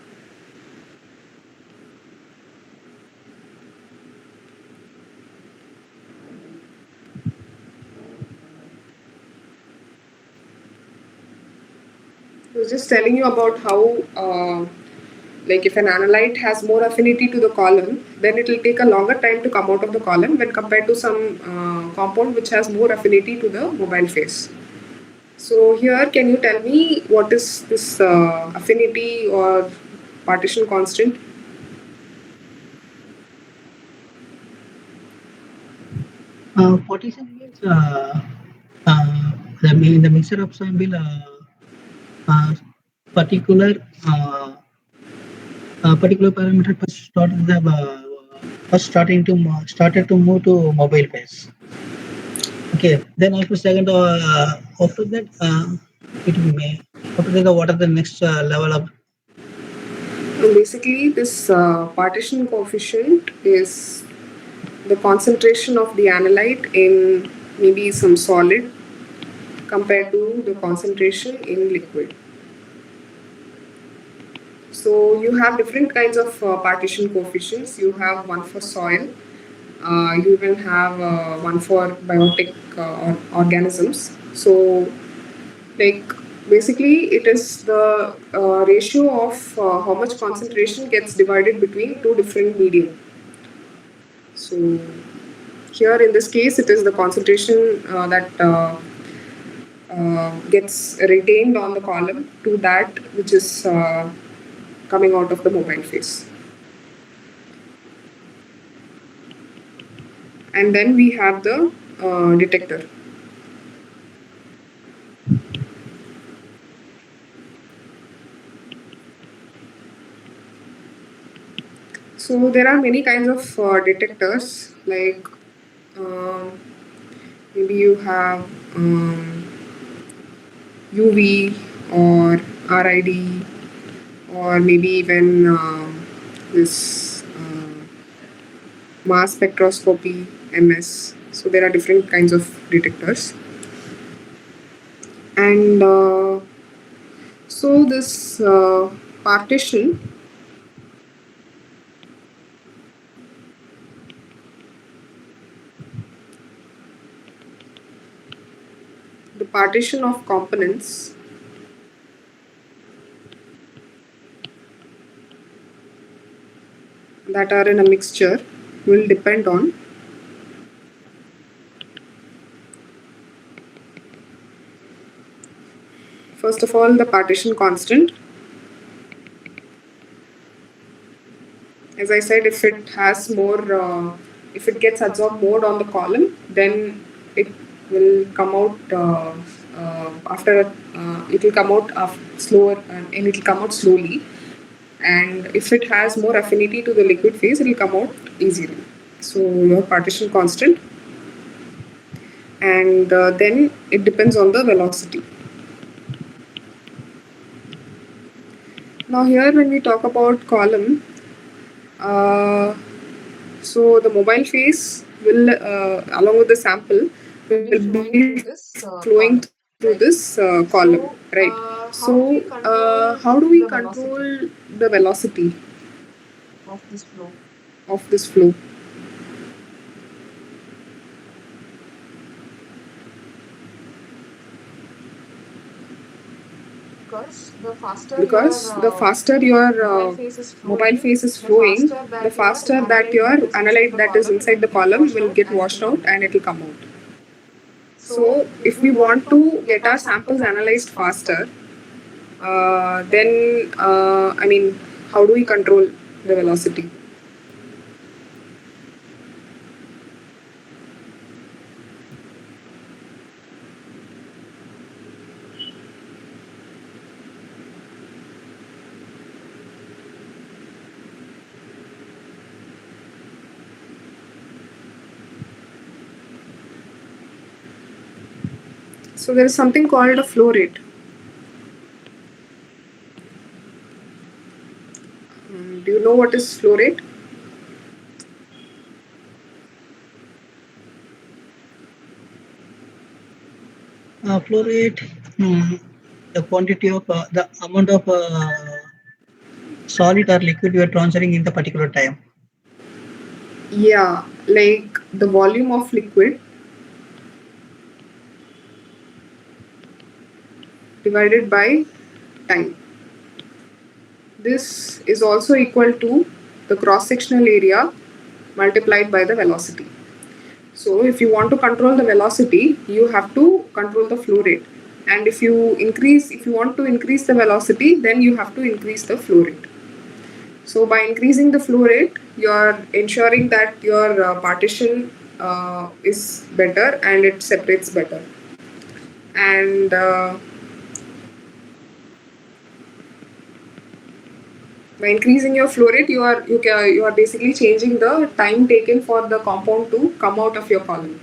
I was just telling you about how, like if an analyte has more affinity to the column, then it will take a longer time to come out of the column when compared to some compound which has more affinity to the mobile phase. So here, can you tell me what is this affinity or partition constant? Partition means in the mixture of sample, particular particular parameter first started to move to mobile phase. Okay, then after that it may after that what are the next level of And basically, this partition coefficient is the concentration of the analyte in maybe some solid compared to the concentration in liquid. So you have different kinds of partition coefficients. You have one for soil. You even have one for biotic organisms. So, like, basically, it is the ratio of how much concentration gets divided between two different medium. So here in this case, it is the concentration that gets retained on the column to that which is coming out of the mobile phase. And then we have the detector. So there are many kinds of detectors, like um, maybe you have UV or RID, or maybe even this mass spectroscopy, MS. So there are different kinds of detectors. And so this partition the partition of components that are in a mixture will depend on first of all the partition constant. As I said, if it has more, if it gets absorbed more on the column, then it will come out it will come out slower and it will come out slowly. And if it has more affinity to the liquid phase, it will come out easily. So your partition constant, and then it depends on the velocity. Now here when we talk about column, so the mobile phase will, along with the sample, will be flowing through this column, right? So how do we control the velocity of this flow? Because the faster your mobile phase is flowing, the faster that your analyte that is inside the column will get washed out and it will come out. So if we want to get our samples analyzed faster, then I mean, how do we control the velocity? So there is something called a flow rate. Do you know what is flow rate? flow rate, the quantity of the amount of solid or liquid you are transferring in the particular time. Yeah, like the volume of liquid divided by time. This is also equal to the cross-sectional area multiplied by the velocity. So if you want to control the velocity, you have to control the flow rate. And if you want to increase the velocity, then you have to increase the flow rate. So by increasing the flow rate, you are ensuring that your partition is better and it separates better. And by increasing your flow rate, you are basically changing the time taken for the compound to come out of your column.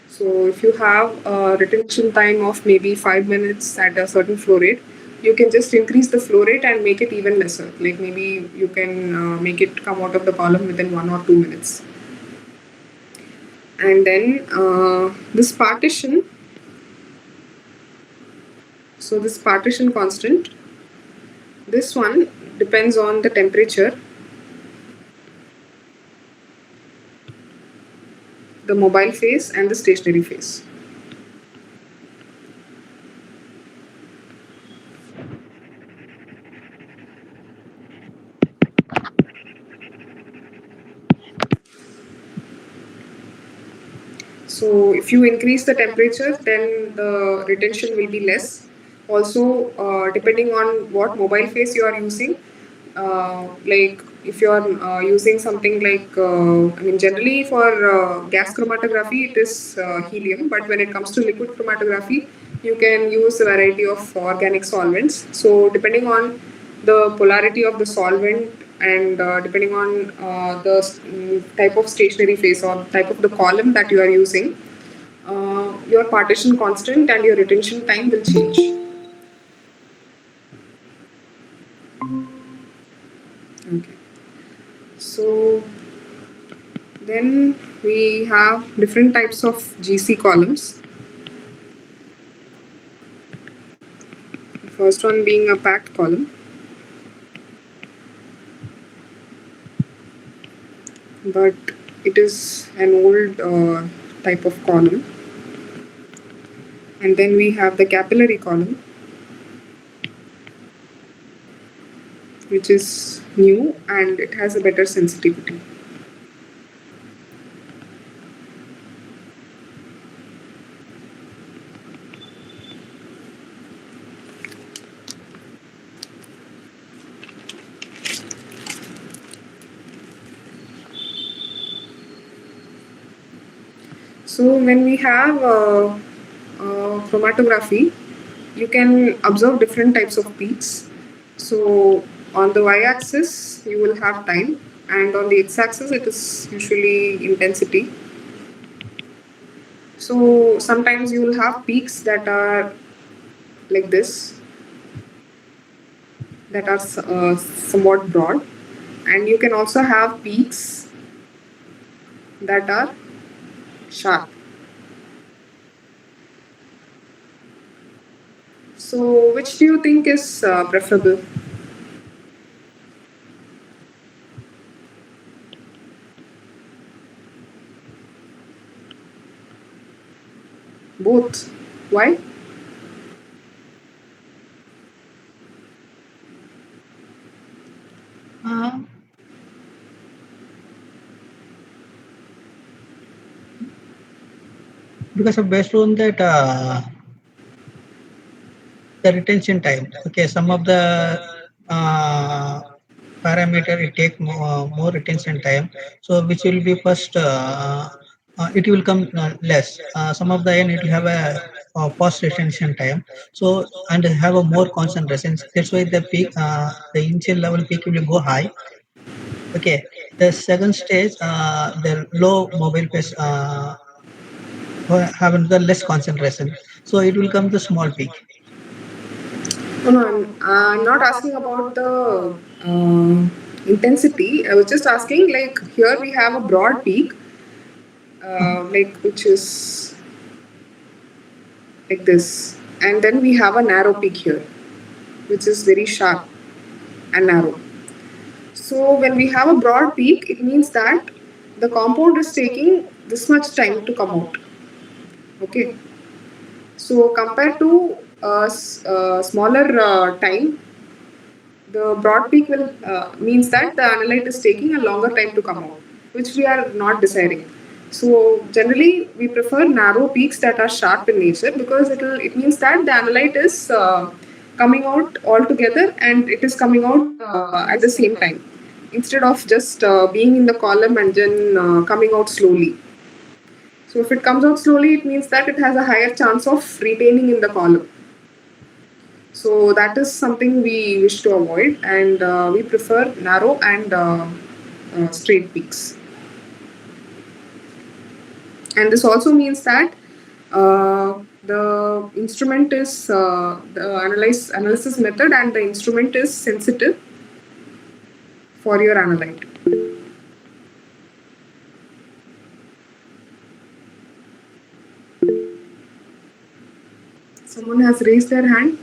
So if you have a retention time of maybe 5 minutes at a certain flow rate, you can just increase the flow rate and make it even lesser. Like maybe you can make it come out of the column within 1 or 2 minutes. And then this partition, so this partition constant, this one depends on the temperature, the mobile phase, and the stationary phase. So if you increase the temperature, then the retention will be less. Also, depending on what mobile phase you are using, like if you are using something like, I mean, generally for gas chromatography, it is helium, but when it comes to liquid chromatography, you can use a variety of organic solvents. So depending on the polarity of the solvent and depending on type of stationary phase or type of the column that you are using, your partition constant and your retention time will change. Okay. So then we have different types of GC columns. The first one being a packed column. But it is an old type of column. And then we have the capillary column, which is new and it has a better sensitivity. So when we have chromatography, you can observe different types of peaks. So on the y-axis, you will have time, and on the x-axis, it is usually intensity. So sometimes you will have peaks that are like this, that are somewhat broad, and you can also have peaks that are sharp. So which do you think is preferable? Both. Why? Uh, because of based on that the retention time. Okay, some of the parameter it take more retention time, so which will be first it will come less. Some of the end it will have a fast retention time, so and have a more concentration. That's why the peak, the initial level peak will go high. Okay, the second stage, the low mobile phase have the less concentration, so it will come the small peak. No, I'm not asking about the intensity. I was just asking, like, here we have a broad peak, like, which is like this. And then we have a narrow peak here, which is very sharp and narrow. So when we have a broad peak, it means that the compound is taking this much time to come out. Okay. So compared to a smaller time, the broad peak will means that the analyte is taking a longer time to come out, which we are not desiring. So generally, we prefer narrow peaks that are sharp in nature because it means that the analyte is coming out all together and it is coming out at the same time instead of just being in the column and then coming out slowly. So if it comes out slowly, it means that it has a higher chance of retaining in the column. So that is something we wish to avoid, and we prefer narrow and straight peaks. And this also means that the instrument is the analysis method, and the instrument is sensitive for your analyte. Someone has raised their hand.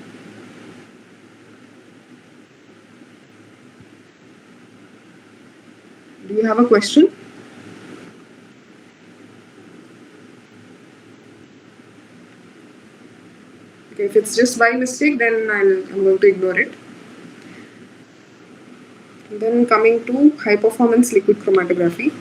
Do you have a question? Okay, if it's just by mistake, then I'm going to ignore it. Then coming to high performance liquid chromatography.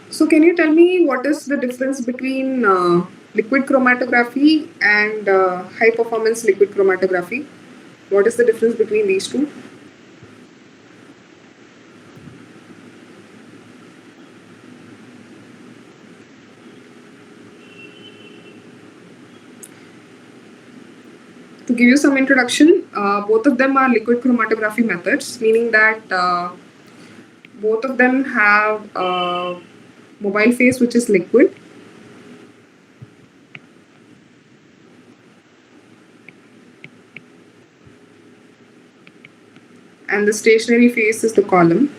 So can you tell me what is the difference between liquid chromatography and high performance liquid chromatography? What is the difference between these two? To give you some introduction, both of them are liquid chromatography methods, meaning that both of them have a mobile phase which is liquid, and the stationary phase is the column.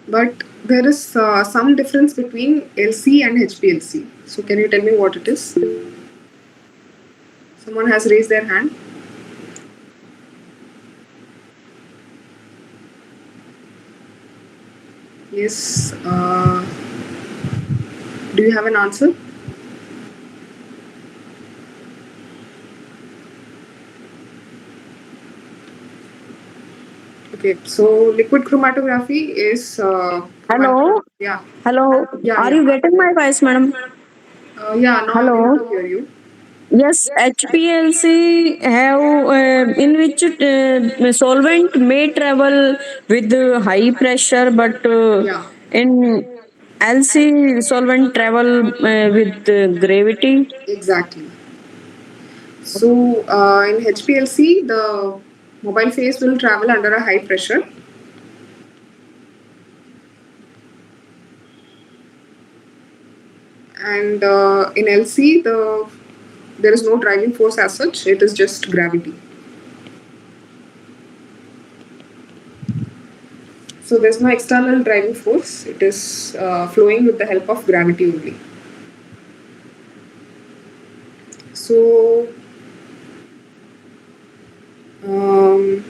But there is some difference between LC and HPLC. So can you tell me what it is? Someone has raised their hand. Yes. Do you have an answer? Okay, so liquid chromatography is. Hello? Yeah. Hello. Yeah, Are yeah. you getting my voice, madam? Yeah, now I'm Hello? able to hear you. Yes, HPLC have in which solvent may travel with high pressure, but Yeah, in LC solvent travel with gravity. exactly. So in HPLC, the mobile phase will travel under a high pressure. And in LC, there is no driving force as such, it is just gravity. So there's no external driving force, it is flowing with the help of gravity only. So, um,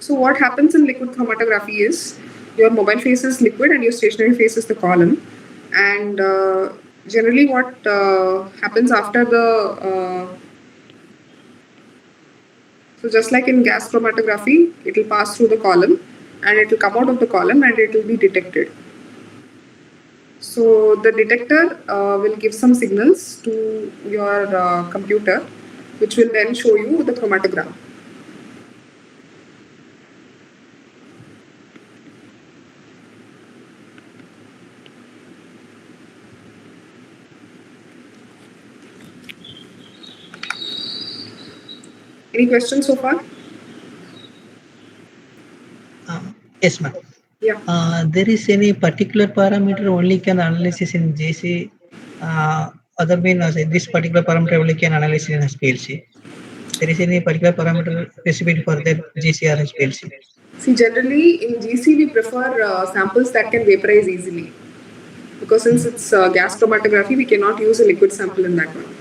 so what happens in liquid chromatography is your mobile phase is liquid and your stationary phase is the column. And generally, what happens after so just like in gas chromatography, it will pass through the column and it will come out of the column and it will be detected. So the detector will give some signals to your computer, which will then show you the chromatogram. Any questions so far? Yes, ma'am. Yeah. There is any particular parameter only can analysis in JC, other mean this particular parameter only can analyze in HPLC. There is any particular parameter specific for that GC or HPLC? See, generally in GC we prefer samples that can vaporize easily, because since it's gas chromatography, we cannot use a liquid sample in that one.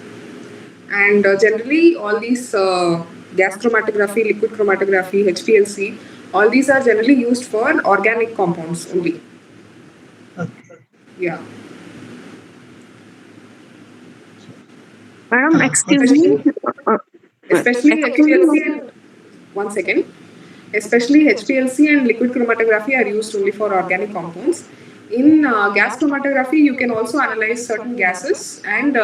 And generally, all these gas chromatography, liquid chromatography, HPLC, all these are generally used for organic compounds only. Okay. Yeah. Madam, excuse Especially, me. especially Excuse me. HPLC. One second. especially HPLC and liquid chromatography are used only for organic compounds. In gas chromatography, you can also analyze certain gases and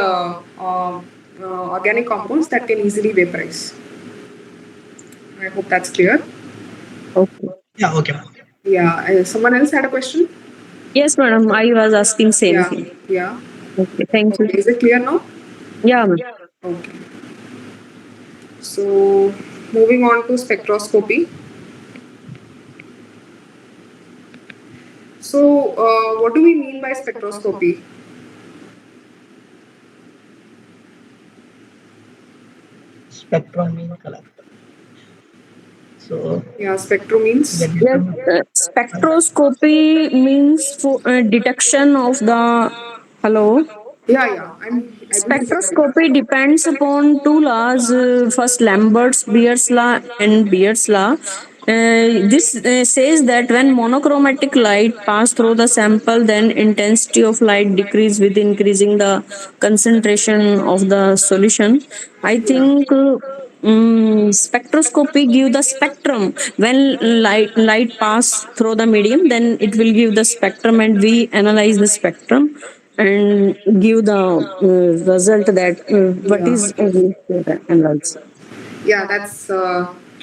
organic compounds that can easily vaporize. I hope that's clear. Okay. Yeah, okay, ma'am. Yeah, someone else had a question? Yes, madam. I was asking same Yeah, thing. yeah. Okay. Thank you. Okay, is it clear now? Yeah, ma'am. Okay. So, moving on to spectroscopy. So, what do we mean by spectroscopy? Spectrum mean color. So Yeah, spectrum means. the Yes, different spectroscopy means for detection of the. Hello. Yeah, yeah. I'm able to hear you. Spectroscopy depends upon two laws. First, Lambert's Beer's law and Beer's law. This says that when monochromatic light pass through the sample, then intensity of light decrease with increasing the concentration of the solution. I Yeah. think spectroscopy give the spectrum. When light pass through the medium, then it will give the spectrum, and we analyze the spectrum and give the result that what Yeah. is analyzed. Yeah, that's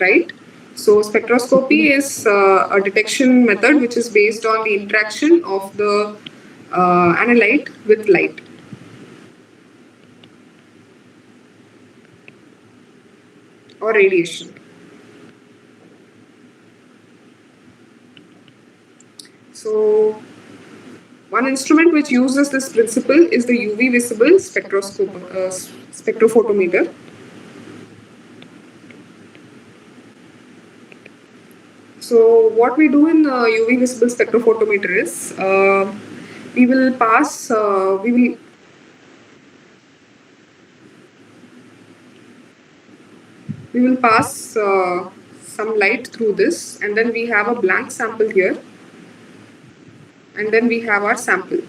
right. So, spectroscopy is a detection method which is based on the interaction of the analyte with light. Or radiation. So, one instrument which uses this principle is the UV visible spectrophotometer. So, what we do in UV visible spectrophotometer is we will pass, we will pass some light through this, and then we have a blank sample here, and then we have our sample,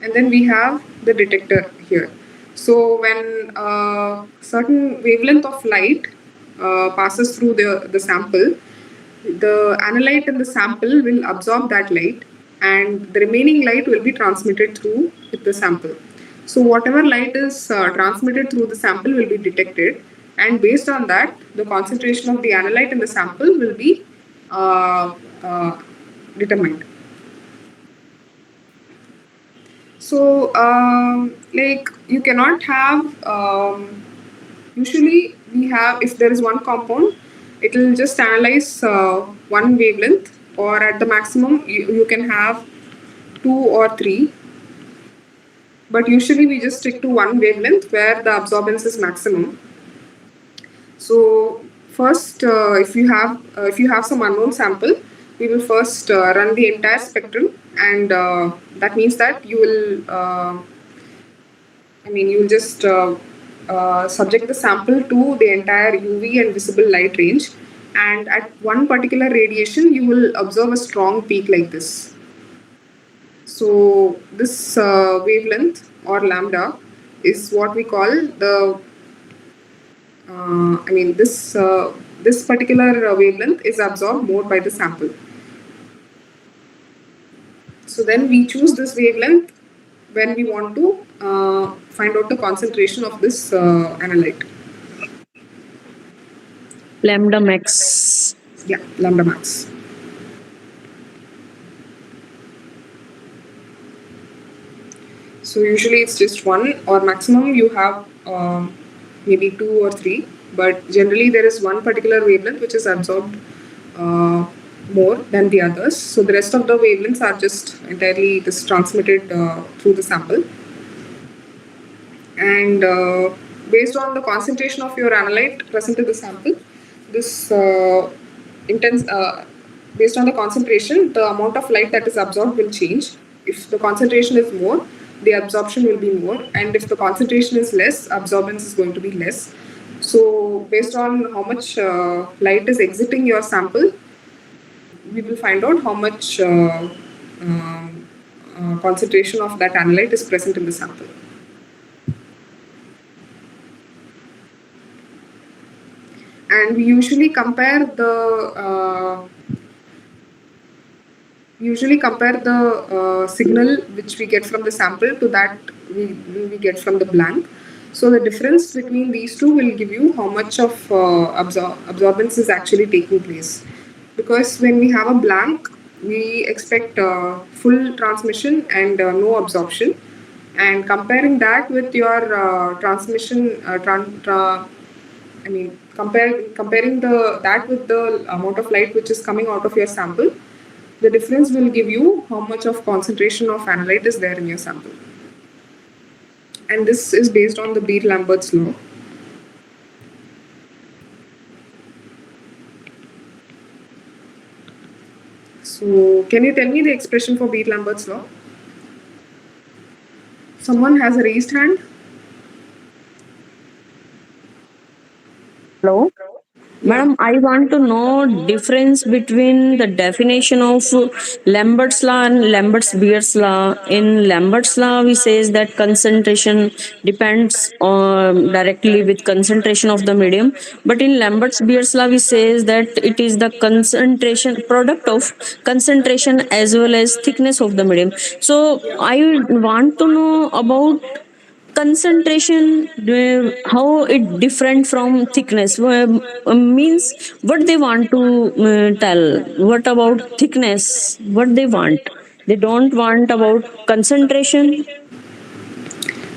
and then we have the detector here. So when certain wavelength of light passes through the sample, the analyte in the sample will absorb that light, and the remaining light will be transmitted through the sample. So whatever light is transmitted through the sample will be detected, and based on that, the concentration of the analyte in the sample will be determined. So, like you cannot have. Usually, we have if there is one compound, it will just analyze one wavelength, or at the maximum you can have two or three. But usually, we just stick to one wavelength where the absorbance is maximum. So first, if you have some unknown sample, we will first run the entire spectrum, and that means that you will, you will just subject the sample to the entire UV and visible light range, and at one particular radiation, you will observe a strong peak like this. So this wavelength or lambda is what we call the this particular wavelength is absorbed more by the sample. So then we choose this wavelength when we want to find out the concentration of this analyte. Lambda max. Yeah, lambda max. So usually it's just one, or maximum you have maybe two or three, but generally there is one particular wavelength which is absorbed more than the others. So the rest of the wavelengths are just entirely this transmitted through the sample. And based on the concentration of your analyte present in the sample, this intense based on the concentration, the amount of light that is absorbed will change. If the concentration is more, the absorption will be more, and if the concentration is less, absorbance is going to be less. So based on how much light is exiting your sample, we will find out how much concentration of that analyte is present in the sample. and we usually compare the signal which we get from the sample to that we get from the blank. So the difference between these two will give you how much of absorbance is actually taking place. Because when we have a blank, we expect full transmission and no absorption. And comparing that with your transmission, I mean, comparing the that with the amount of light which is coming out of your sample, the difference will give you how much of concentration of analyte is there in your sample. And this is based on the Beer-Lambert's law. So, can you tell me the expression for Beer-Lambert's law? Someone has a raised hand. Hello? Madam, I want to know difference between the definition of Lambert's law and Lambert's-Beer's law. In Lambert's law, we says that concentration depends on directly with concentration of the medium. But in Lambert's-Beer's law, we says that it is the concentration product of concentration as well as thickness of the medium. So I want to know about concentration, how it different from thickness. Means what they want to tell. What about thickness? What they want? They don't want about concentration.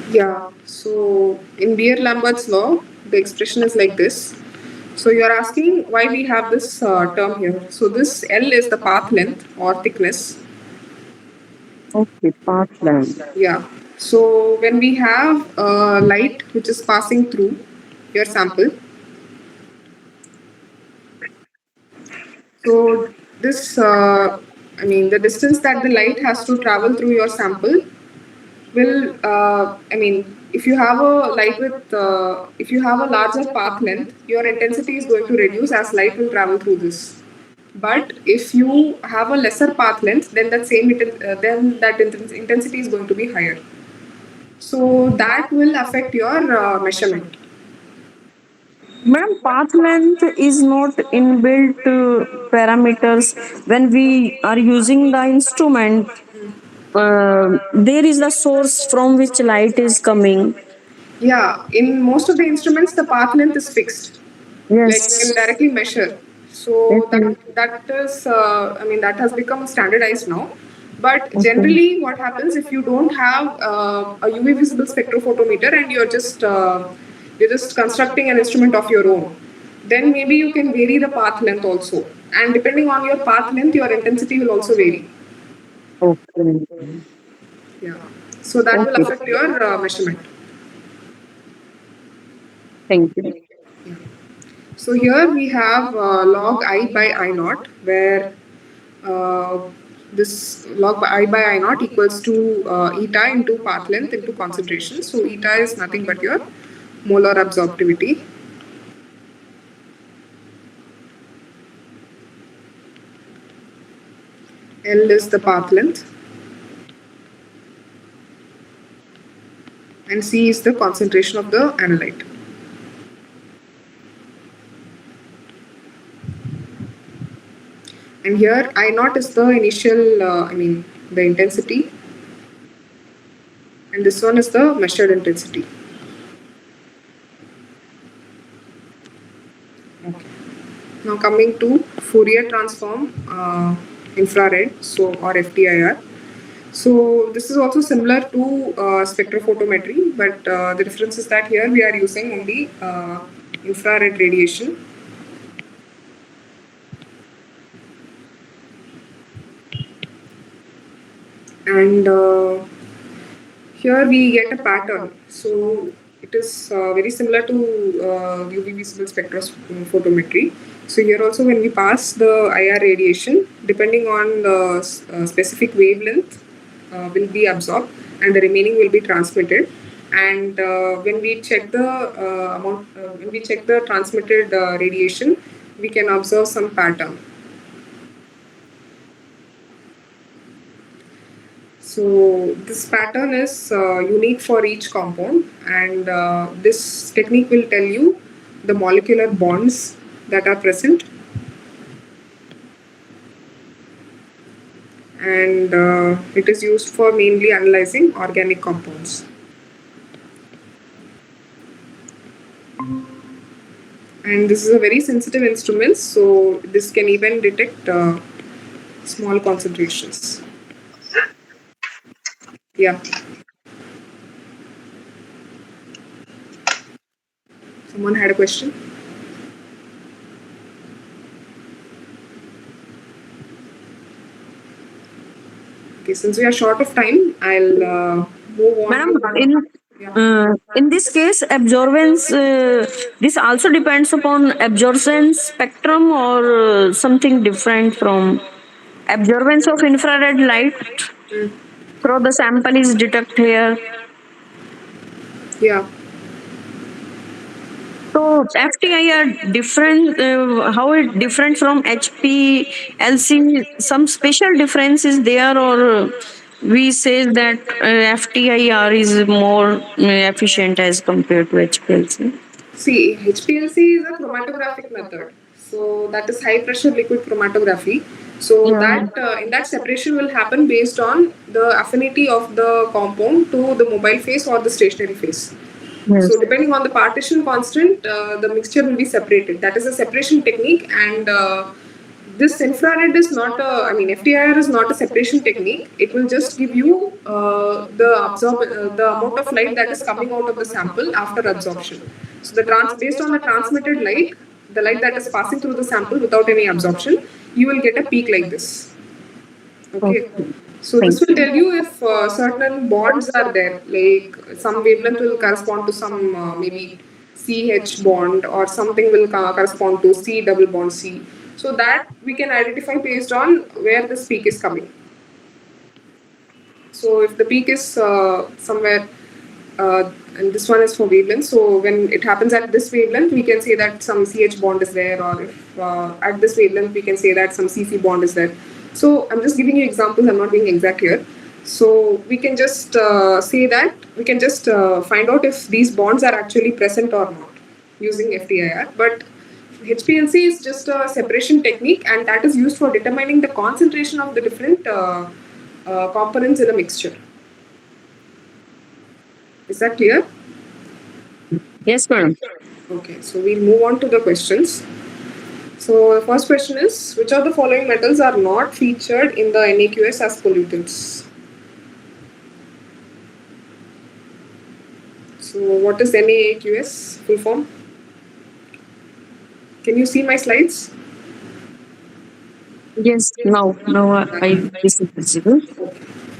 Yeah. So, in Beer-Lambert's law, the expression is like this. So, you are asking why we have this term here. So, this L is the path length or thickness. Okay, path length. Yeah. So when we have light which is passing through your sample, so this, the distance that the light has to travel through your sample will, if you have a light with, if you have a larger path length, your intensity is going to reduce as light will travel through this. But if you have a lesser path length, then that intensity is going to be higher. So that will affect your measurement. Madam, path length is not inbuilt parameters when we are using the instrument. There is the source from which light is coming. Yeah, in most of the instruments, the path length is fixed. Like you Yes. can directly measure. So that has become standardized now. But generally, what happens if you don't have a UV visible spectrophotometer and you're just constructing an instrument of your own, then maybe you can vary the path length also. And depending on your path length, your intensity will also vary. Okay. Yeah. So that will affect your measurement. Thank you. So here we have log I by I naught, where this log I by I naught equals to eta into path length into concentration. So eta is nothing but your molar absorptivity. L is the path length. And C is the concentration of the analyte. And here I naught is the initial, the intensity. And this one is the measured intensity. Okay. Now coming to Fourier transform infrared, or FTIR. So this is also similar to spectrophotometry, but the difference is that here we are using only infrared radiation. And here we get a pattern. So it is very similar to UV visible spectrophotometry. So here also when we pass the IR radiation, depending on the specific wavelength will be absorbed and the remaining will be transmitted. And when we check the when we check the transmitted radiation, we can observe some pattern. So this pattern is unique for each compound, and this technique will tell you the molecular bonds that are present. And it is used for mainly analyzing organic compounds. And this is a very sensitive instrument, so this can even detect small concentrations. Yeah. Someone had a question? Okay, since we are short of time, I'll move on. Madam, Yeah. in this case, absorbance, this also depends upon absorbance spectrum or something different from absorbance of infrared light through the sample is detected here. Yeah. So FTIR different, how it different from HPLC? Some special difference is there, or we say that FTIR is more efficient as compared to HPLC. See, HPLC is a chromatographic method. So that is high pressure liquid chromatography. So Yeah. that in that separation will happen based on the affinity of the compound to the mobile phase or the stationary phase. Yes. So depending on the partition constant, the mixture will be separated. That is a separation technique, and this infrared is not a, I mean, FTIR is not a separation technique. It will just give you the amount of light that is coming out of the sample after absorption. So based on the transmitted light, the light that is passing through the sample without any absorption, you will get a peak like this. Okay. So this will tell you if certain bonds are there, like some wavelength will correspond to some maybe CH bond, or something will correspond to C double bond C. So that we can identify based on where this peak is coming. So if the peak is somewhere, and this one is for wavelength, so when it happens at this wavelength, we can say that some CH bond is there, or if at this wavelength, we can say that some CC bond is there. So I'm just giving you examples, I'm not being exact here. So we can just say that, we can just find out if these bonds are actually present or not using FTIR. But HPLC is just a separation technique, and that is used for determining the concentration of the different components in a mixture. Is that clear? Yes, madam. Okay, so we'll move on to the questions. So the first question is, which of the following metals are not featured in the NAQS as pollutants? So what is NAQS full form? Can you see my slides? Yes, now I this is visible.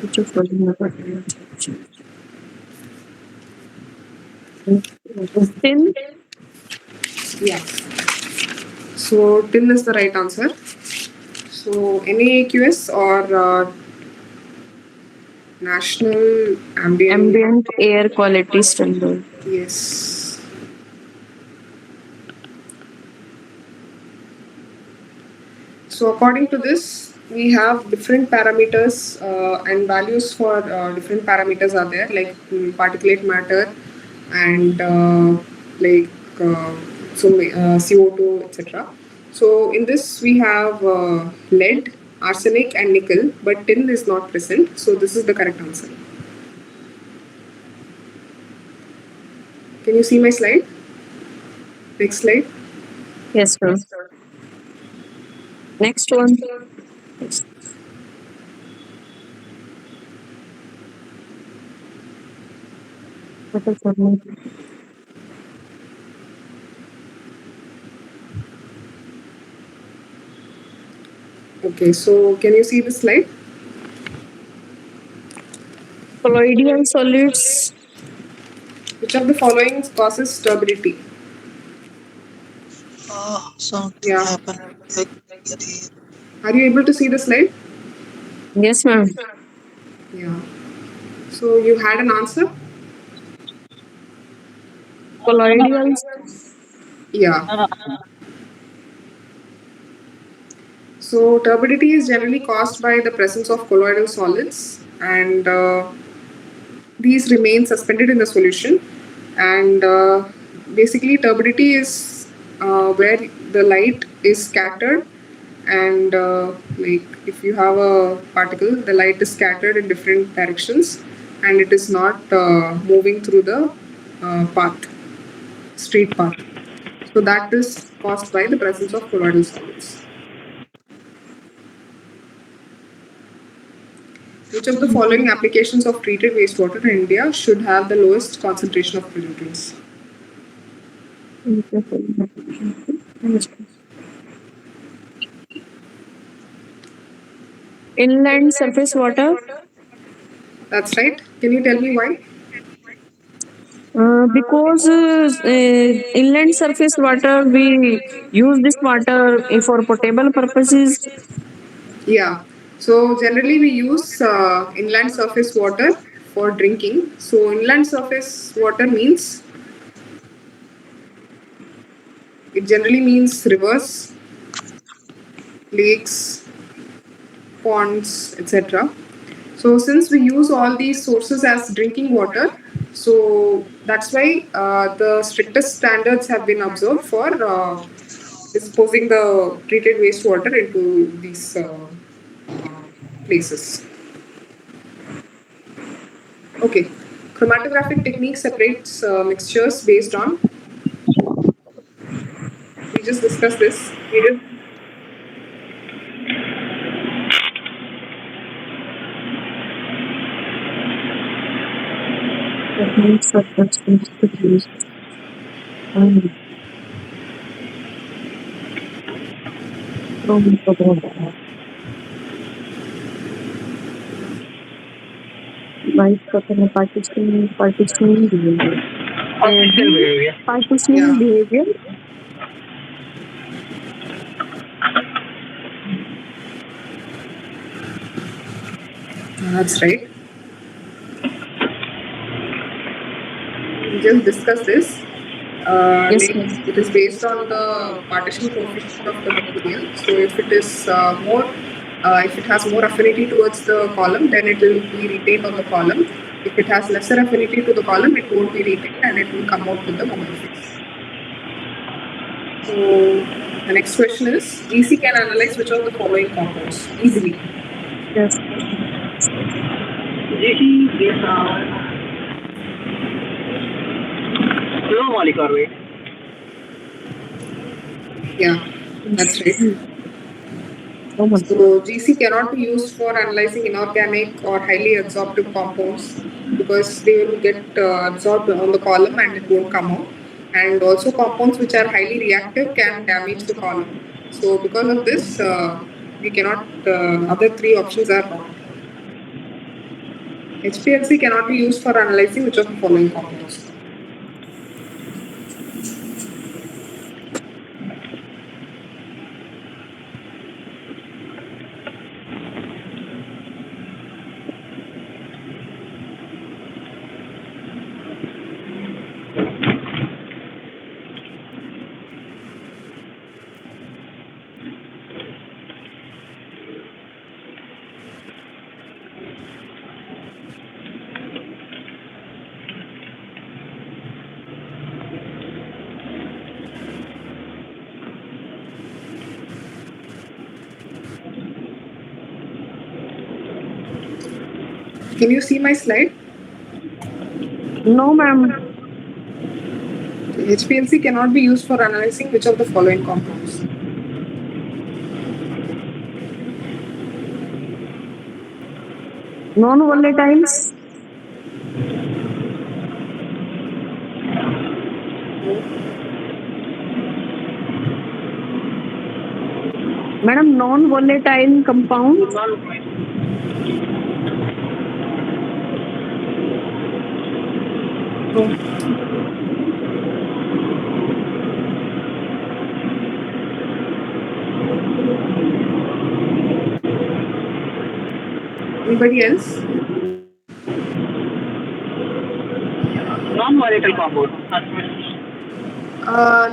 Which of following are tin? Yeah. So tin is the right answer. So NAQS, or National Ambient air quality standard. Yes. So according to this, we have different parameters and values for different parameters are there, like particulate matter and like CO2, etc. So in this we have lead, arsenic, and nickel, but tin is not present. So this is the correct answer. Can you see my slide? Next slide. Yes, ma'am. Next one. Okay, so can you see the slide? Colloidal solids. Which of the following causes turbidity? Something Yeah. happened. Like, Are you able to see the slide? Yes, ma'am. Yeah. So you had an answer? Colloidal. Yeah. So turbidity is generally caused by the presence of colloidal solids, and these remain suspended in the solution. And basically, turbidity is where the light is scattered, and like if you have a particle, the light is scattered in different directions, and it is not moving through the path, straight path. So that is caused by the presence of colloidal solids. Which of the following applications of treated wastewater in India should have the lowest concentration of pollutants? Inland surface water. That's right. Can you tell me why? Because inland surface water, we use this water for potable purposes. Yeah. So generally we use inland surface water for drinking. So inland surface water means, it generally means rivers, lakes, ponds, etc. So since we use all these sources as drinking water, so that's why the strictest standards have been observed for disposing the treated wastewater into these places. Okay, chromatographic technique separates mixtures based on. We just discussed this. We did. Partitioning behavior. Partial behavior. Partitioning Yeah. behavior. That's right. We just discussed this. Yes, It is based on the partition coefficient of the material. So if it is if it has more affinity towards the column, then it will be retained on the column. If it has lesser affinity to the column, it won't be retained and it will come out with the monophase. So the next question is, GC can analyze which of the following compounds easily? yes. GC is low molecular weight. Yeah, that's right. So much. So GC cannot be used for analyzing inorganic or highly adsorptive compounds because they will get absorbed on the column and it won't come out. And also compounds which are highly reactive can damage the column. So because of this, we cannot. Other three options are wrong. HPLC cannot be used for analyzing which of the following compounds. Can you see my slide? No, ma'am. HPLC cannot be used for analyzing which of the following compounds. Non-volatiles. Madam, non-volatile compounds. Anybody else? Non-volatile compound.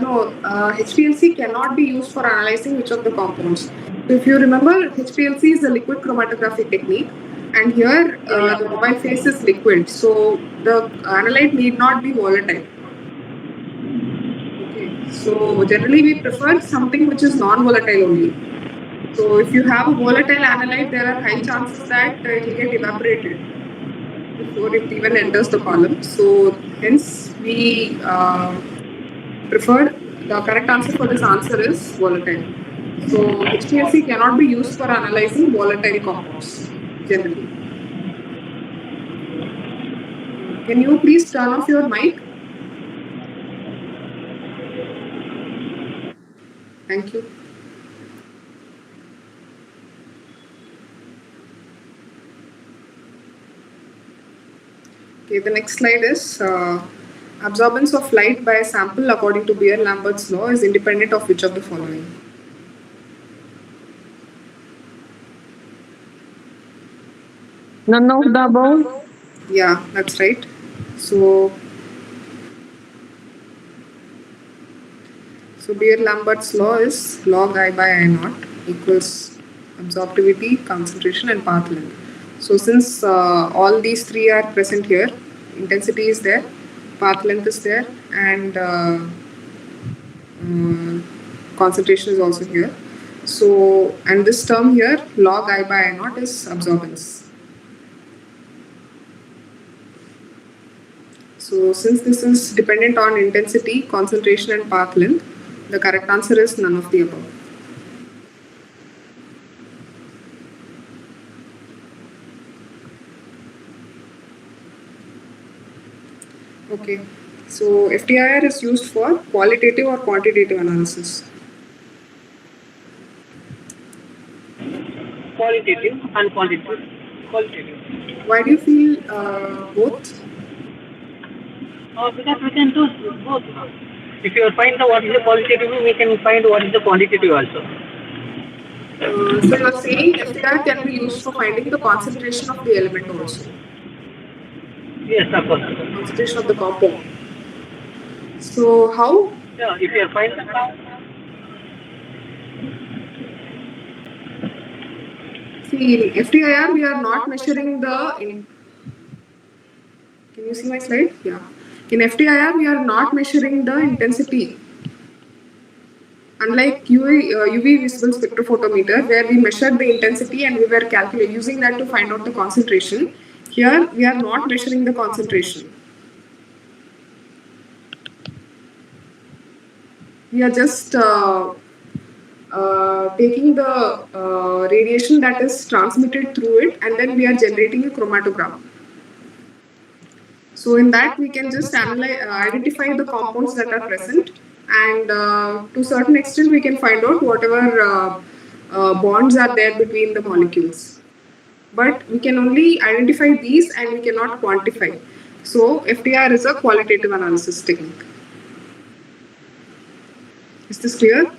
No, HPLC cannot be used for analyzing which of the compounds. So if you remember, HPLC is a liquid chromatography technique, and here the mobile phase is liquid, so the analyte need not be volatile. Okay, So generally we prefer something which is non-volatile only. So if you have a volatile analyte, there are high chances that it will get evaporated before it even enters the column. So hence we preferred, the correct answer for this answer is volatile. So HPLC cannot be used for analyzing volatile compounds generally. Can you please turn off your mic? Thank you. Okay, the next slide is absorbance of light by a sample according to Beer-Lambert's law is independent of which of the following? None of the above. Yeah, that's right. So Beer-Lambert's law is log I by I naught equals absorptivity, concentration, and path length. So since all these three are present here, intensity is there, path length is there, and concentration is also here. So, and this term here, log I by I naught, is absorbance. So since this is dependent on intensity, concentration, and path length, the correct answer is none of the above. Okay, so FTIR is used for qualitative or quantitative analysis? Qualitative and quantitative. Qualitative. Why do you feel both? Because we can do both. If you find the what is the qualitative, we can find what is the quantitative also. So you are saying FTIR can be used for finding the concentration of the element also? Yes, of course. Concentration of the compound. So how? Yeah, if you find the See, in FTIR we are not measuring the. Can you see my slide? Yeah. In FTIR we are not measuring the intensity. Unlike UV visible spectrophotometer, where we measured the intensity and we were using that to find out the concentration, here we are not measuring the concentration. We are just taking the radiation that is transmitted through it, and then we are generating a chromatogram. So in that we can just identify the compounds that are present, and to a certain extent we can find out whatever bonds are there between the molecules. But we can only identify these and we cannot quantify. So FTIR is a qualitative analysis technique. Is this clear?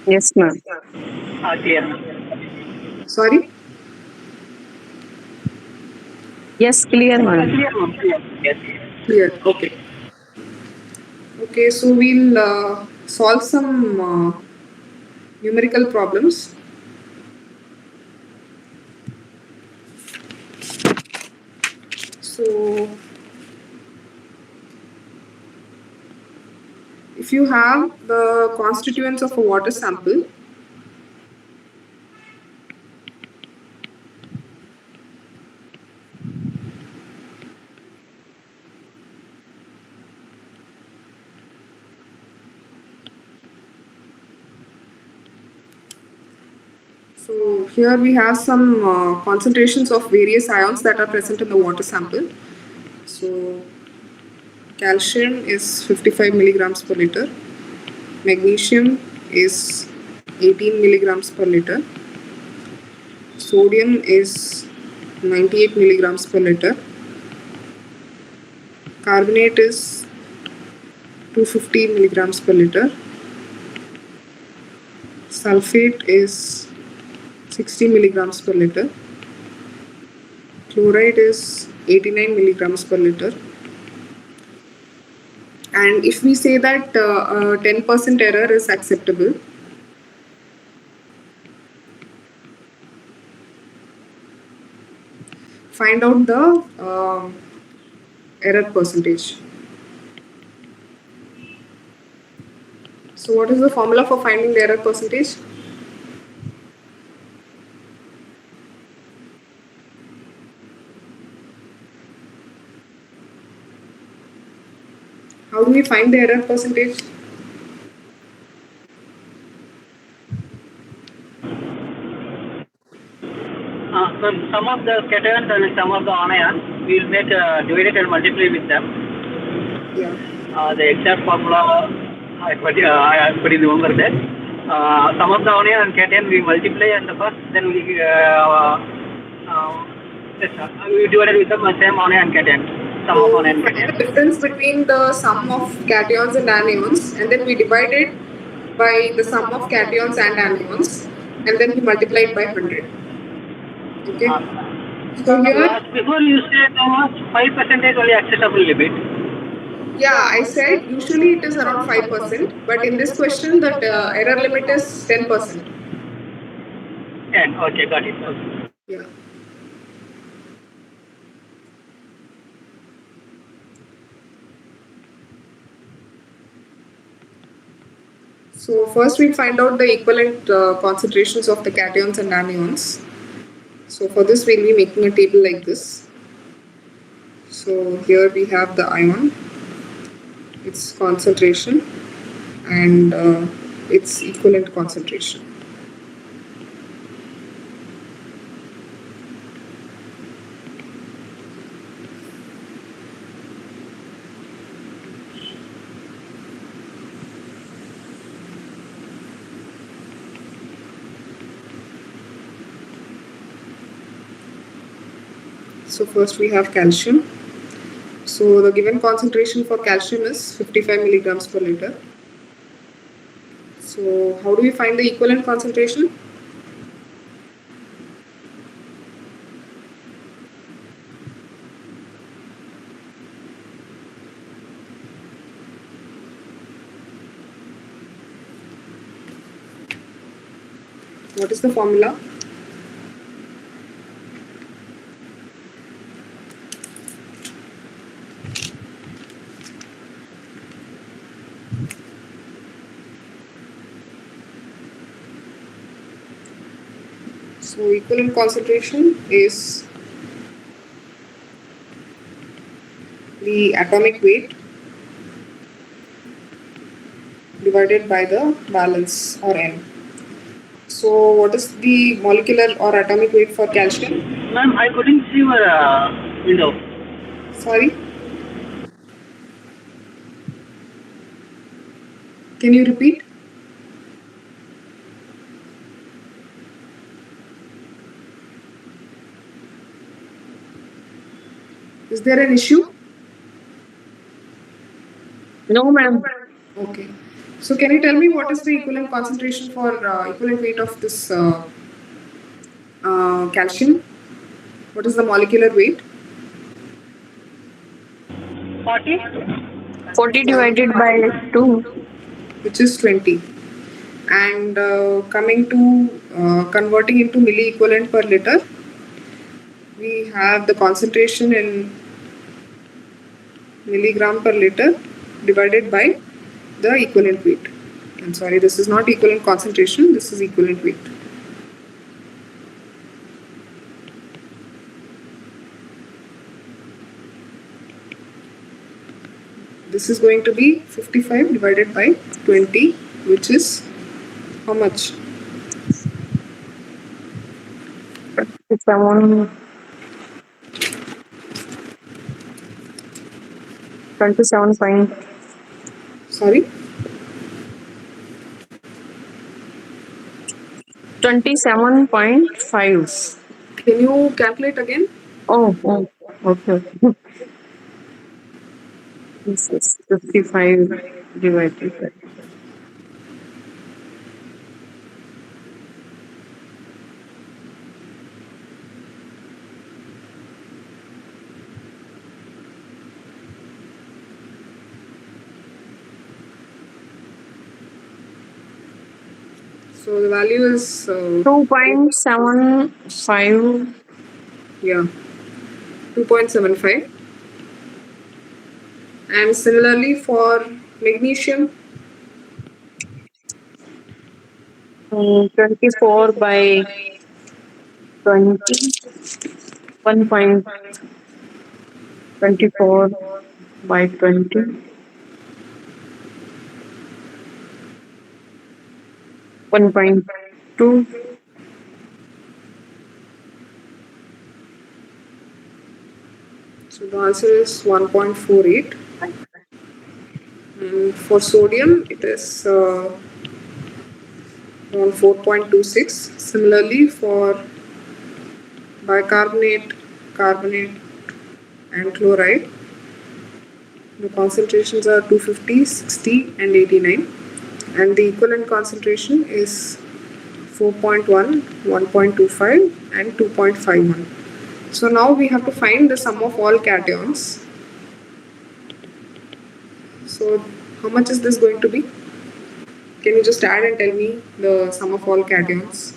Yes, ma'am. clear. Sorry? Yes, clear, ma'am. Yes. Clear. Okay. Okay, so we'll solve some numerical problems. So if you have the constituents of a water sample, so here we have some concentrations of various ions that are present in the water sample. So calcium is 55 milligrams per liter, magnesium is 18 milligrams per liter, sodium is 98 milligrams per liter, carbonate is 250 milligrams per liter, sulfate is 60 milligrams per liter, chloride is 89 milligrams per liter. And if we say that 10% error is acceptable, find out the error percentage. So what is the formula for finding the error percentage? How do we find the error percentage? From some of the cations and some of the anions, we will make divide it and multiply with them. Yeah. The exact formula, I couldn't remember that. Some of the anion and cation we multiply and first, then we divided with the same anion and cation. Sum of anion and Find cation. the difference between the sum of cations and anions, and then we divide it by the sum of cations and anions, and then we multiply it by 100. Okay. So here, Before you said 5% only acceptable limit. yeah, I said usually it is around 5%, but in this question, the error limit is 10%. 10. Okay, got it. Okay. Yeah. So first we find out the equivalent concentrations of the cations and anions. So for this we'll be making a table like this. So here we have the ion, its concentration, and its equivalent concentration. So first we have calcium. So the given concentration for calcium is 55 milligrams per liter. So how do we find the equivalent concentration? What is the formula? So equivalent concentration is the atomic weight divided by the valence or N. So what is the molecular or atomic weight for calcium? Ma'am, I couldn't see your window. Sorry? Can you repeat? Is there an issue? No, ma'am. Okay. So can you tell me what is the equivalent concentration for equivalent weight of this calcium? What is the molecular weight? 40? 40 divided by 2. Which is 20. And coming to converting into milli equivalent per liter, we have the concentration in milligram per liter divided by the equivalent weight. I'm sorry, this is not equivalent concentration, this is equivalent weight. This is going to be 55 divided by 20, which is how much? 27. 27 point. Sorry? 27.5. Can you calculate again? Oh, okay. This is 55 divided by. So the value is 2.75. yeah, 2.75. And similarly for magnesium, 24 by 20. 1.24 by 20. 1.2. So the answer is 1.48. And for sodium, it is around 4.26. Similarly, for bicarbonate, carbonate, and chloride, the concentrations are 250, 60, and 89. And the equivalent concentration is 4.1, 1.25, and 2.51. So now we have to find the sum of all cations. So how much is this going to be? Can you just add and tell me the sum of all cations?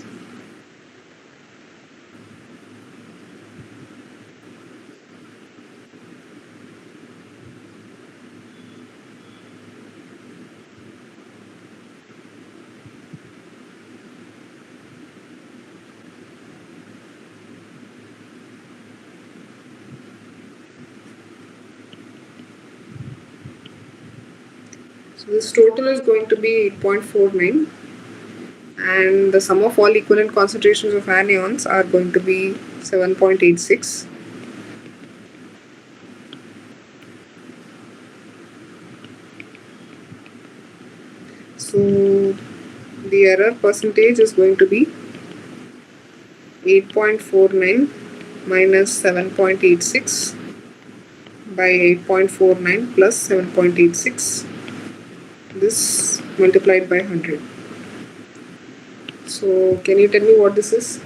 So this total is going to be 8.49, and the sum of all equivalent concentrations of anions are going to be 7.86. So the error percentage is going to be 8.49 minus 7.86 by 8.49 plus 7.86. This multiplied by 100. So can you tell me what this is?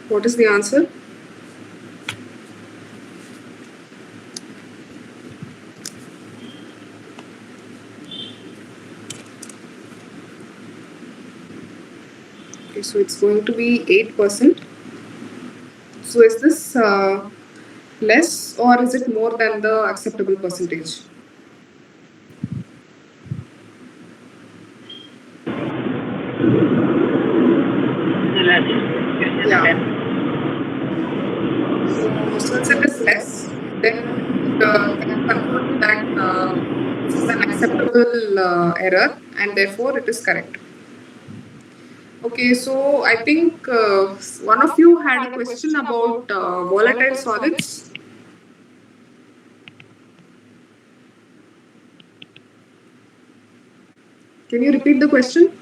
What is the answer? Okay, so it's going to be 8%. So is this less or is it more than the acceptable percentage? Less. Yeah. So since it is less, then can conclude that this is an acceptable error and therefore it is correct. Okay, so I think one of you had a question about volatile solids. Can you repeat the question?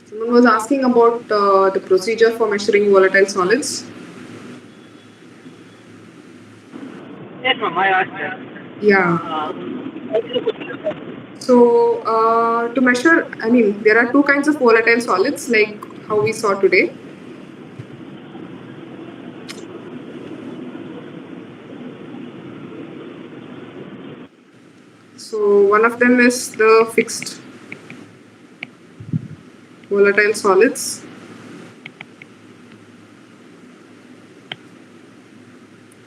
Someone was asking about the procedure for measuring volatile solids. Yes, ma'am, I asked that. Yeah. So to measure, I mean, there are two kinds of volatile solids like how we saw today. So one of them is the fixed volatile solids.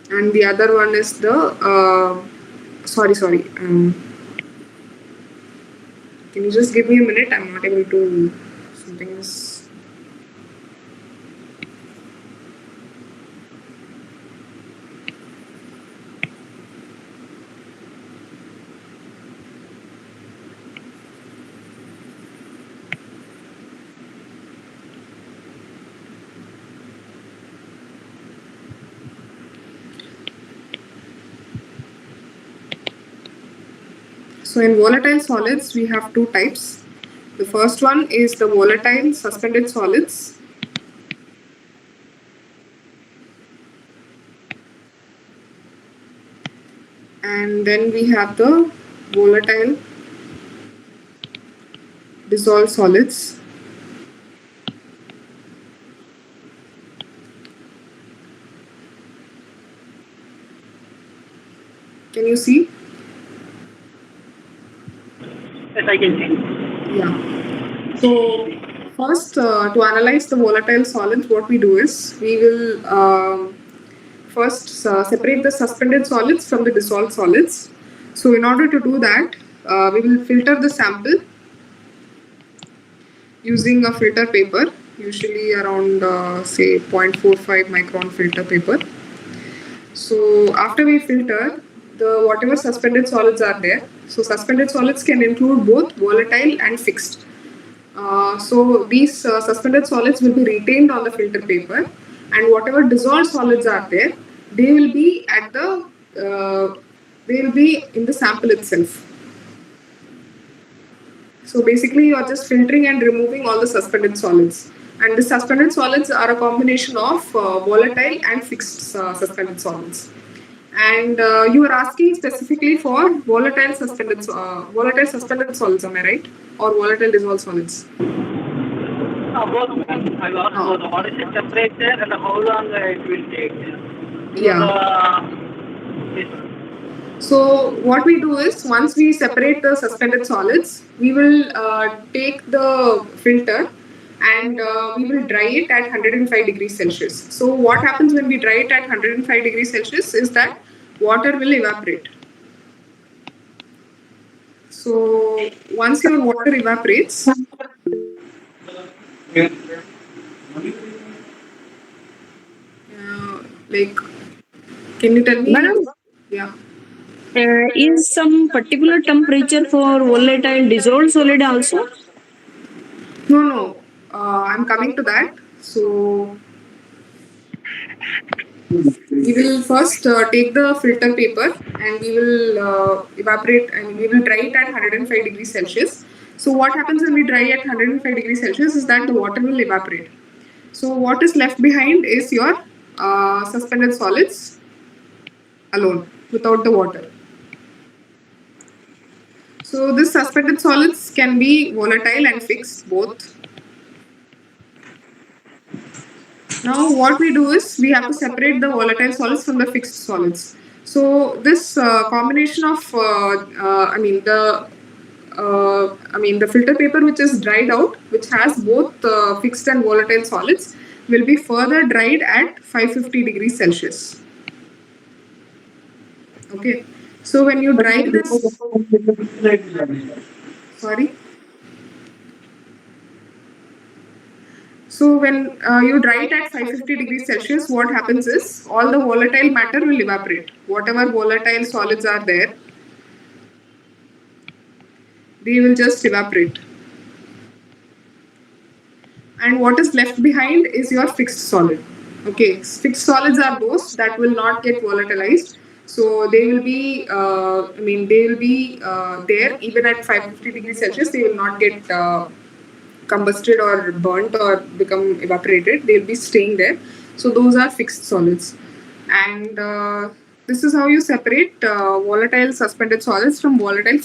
And the other one is the, can you just give me a minute? I'm not able to, something is. So in volatile solids, we have two types. The first one is the volatile suspended solids. And then we have the volatile dissolved solids. Can you see? Yes, I can see. Yeah. So first, to analyze the volatile solids, what we do is we will first separate the suspended solids from the dissolved solids. So in order to do that, we will filter the sample using a filter paper, usually around say 0.45 micron filter paper. So after we filter the whatever suspended solids are there, so suspended solids can include both volatile and fixed. So these suspended solids will be retained on the filter paper, and whatever dissolved solids are there, they will be at the they will be in the sample itself. So basically, you are just filtering and removing all the suspended solids. And the suspended solids are a combination of volatile and fixed suspended solids. And you are asking specifically for volatile suspended solids, am I right? Or volatile dissolved solids? Both. I will ask both. What is the temperature and how long it will take? Yeah. Yes. So what we do is once we separate the suspended solids, we will take the filter and we will dry it at 105 degrees Celsius. So what happens when we dry it at 105 degrees Celsius is that water will evaporate. So once your water evaporates, like, can you tell me? Madam, Yeah. is some particular temperature for volatile dissolved solid also? No. I'm coming to that. So we will first take the filter paper and we will evaporate and we will dry it at 105 degrees Celsius. So what happens when we dry at 105 degrees Celsius is that the water will evaporate. So what is left behind is your suspended solids alone without the water. So this suspended solids can be volatile and fixed both. Now what we do is we have to separate the volatile solids from the fixed solids. So this combination of the filter paper which is dried out, which has both fixed and volatile solids, will be further dried at 550 degrees Celsius. Okay. So when you dry this, sorry. So when you dry it at 550 degrees Celsius, what happens is all the volatile matter will evaporate. Whatever volatile solids are there, they will just evaporate. And what is left behind is your fixed solid. Okay, fixed solids are those that will not get volatilized. So they will be, there even at 550 degrees Celsius. They will not get combusted or burnt or become evaporated. They'll be staying there. So those are fixed solids. And this is how you separate volatile suspended solids from volatile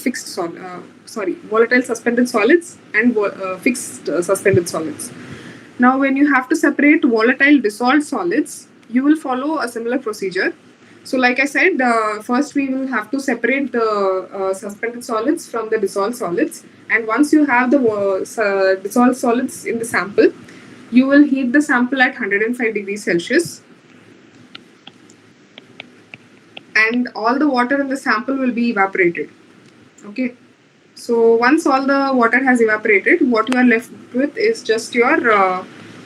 volatile suspended solids and fixed suspended solids. Now, when you have to separate volatile dissolved solids, you will follow a similar procedure. So, like I said, first we will have to separate the suspended solids from the dissolved solids. And once you have the dissolved solids in the sample, you will heat the sample at 105 degrees Celsius. And all the water in the sample will be evaporated. Okay. So once all the water has evaporated, what you are left with is just your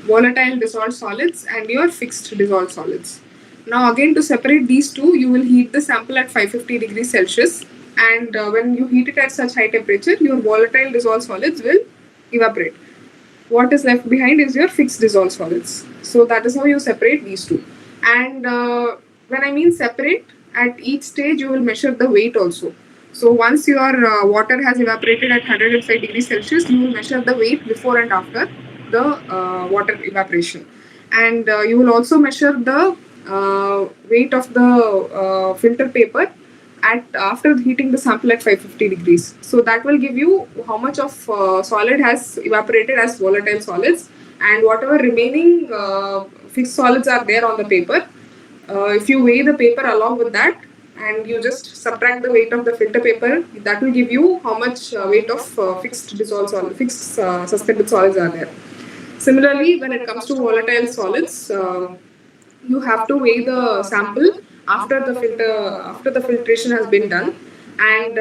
volatile dissolved solids and your fixed dissolved solids. Now again, to separate these two, you will heat the sample at 550 degrees Celsius, and when you heat it at such high temperature, your volatile dissolved solids will evaporate. What is left behind is your fixed dissolved solids. So that is how you separate these two. And when I mean separate, at each stage you will measure the weight also. So once your water has evaporated at 105 degrees Celsius, you will measure the weight before and after the water evaporation. And you will also measure the weight of the filter paper at after heating the sample at 550 degrees. So that will give you how much of solid has evaporated as volatile solids, and whatever remaining fixed solids are there on the paper. If you weigh the paper along with that and you just subtract the weight of the filter paper, that will give you how much weight of fixed suspended solids are there. Similarly, when it comes to volatile solids, you have to weigh the sample after the filtration has been done, and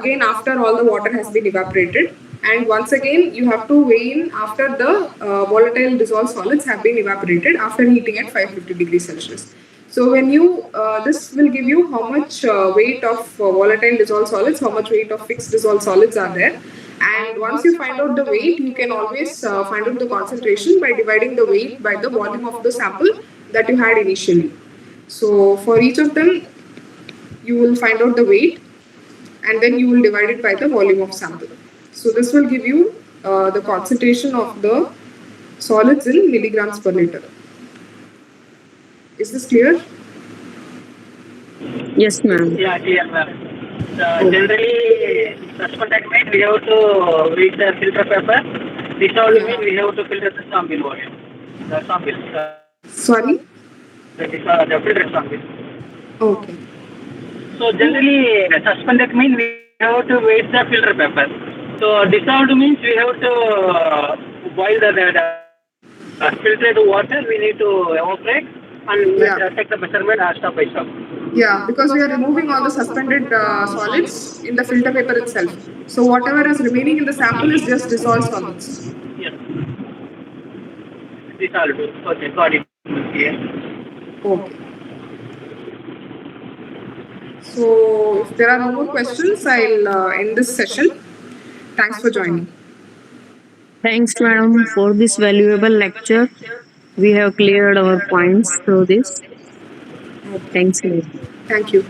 again after all the water has been evaporated, and once again you have to weigh in after the volatile dissolved solids have been evaporated after heating at 550 degrees Celsius. So when you this will give you how much weight of volatile dissolved solids, how much weight of fixed dissolved solids are there. And once you find out the weight, you can always find out the concentration by dividing the weight by the volume of the sample that you had initially. So for each of them, you will find out the weight and then you will divide it by the volume of sample. So this will give you the concentration of the solids in milligrams per liter. Is this clear? Yes, ma'am. Yeah, clear, ma'am. Generally, suspended means we have to read the filter paper. Dissolved means we have to filter the sample volume. The sample. Sorry? The filter sample. Okay. So generally, suspended means we have to weight the filter paper. So dissolved means we have to boil the filtered water. We need to evaporate and take the measurement step by step. Yeah, because we are removing all the suspended solids in the filter paper itself. So whatever is remaining in the sample is just dissolved solids. Yes. Dissolved. Okay, got it. Yes. Okay. So if there are no more questions, I'll end this session. Thanks for joining. Thanks, madam, for this valuable lecture. We have cleared our points through this. Thanks, ma'am. Thank you.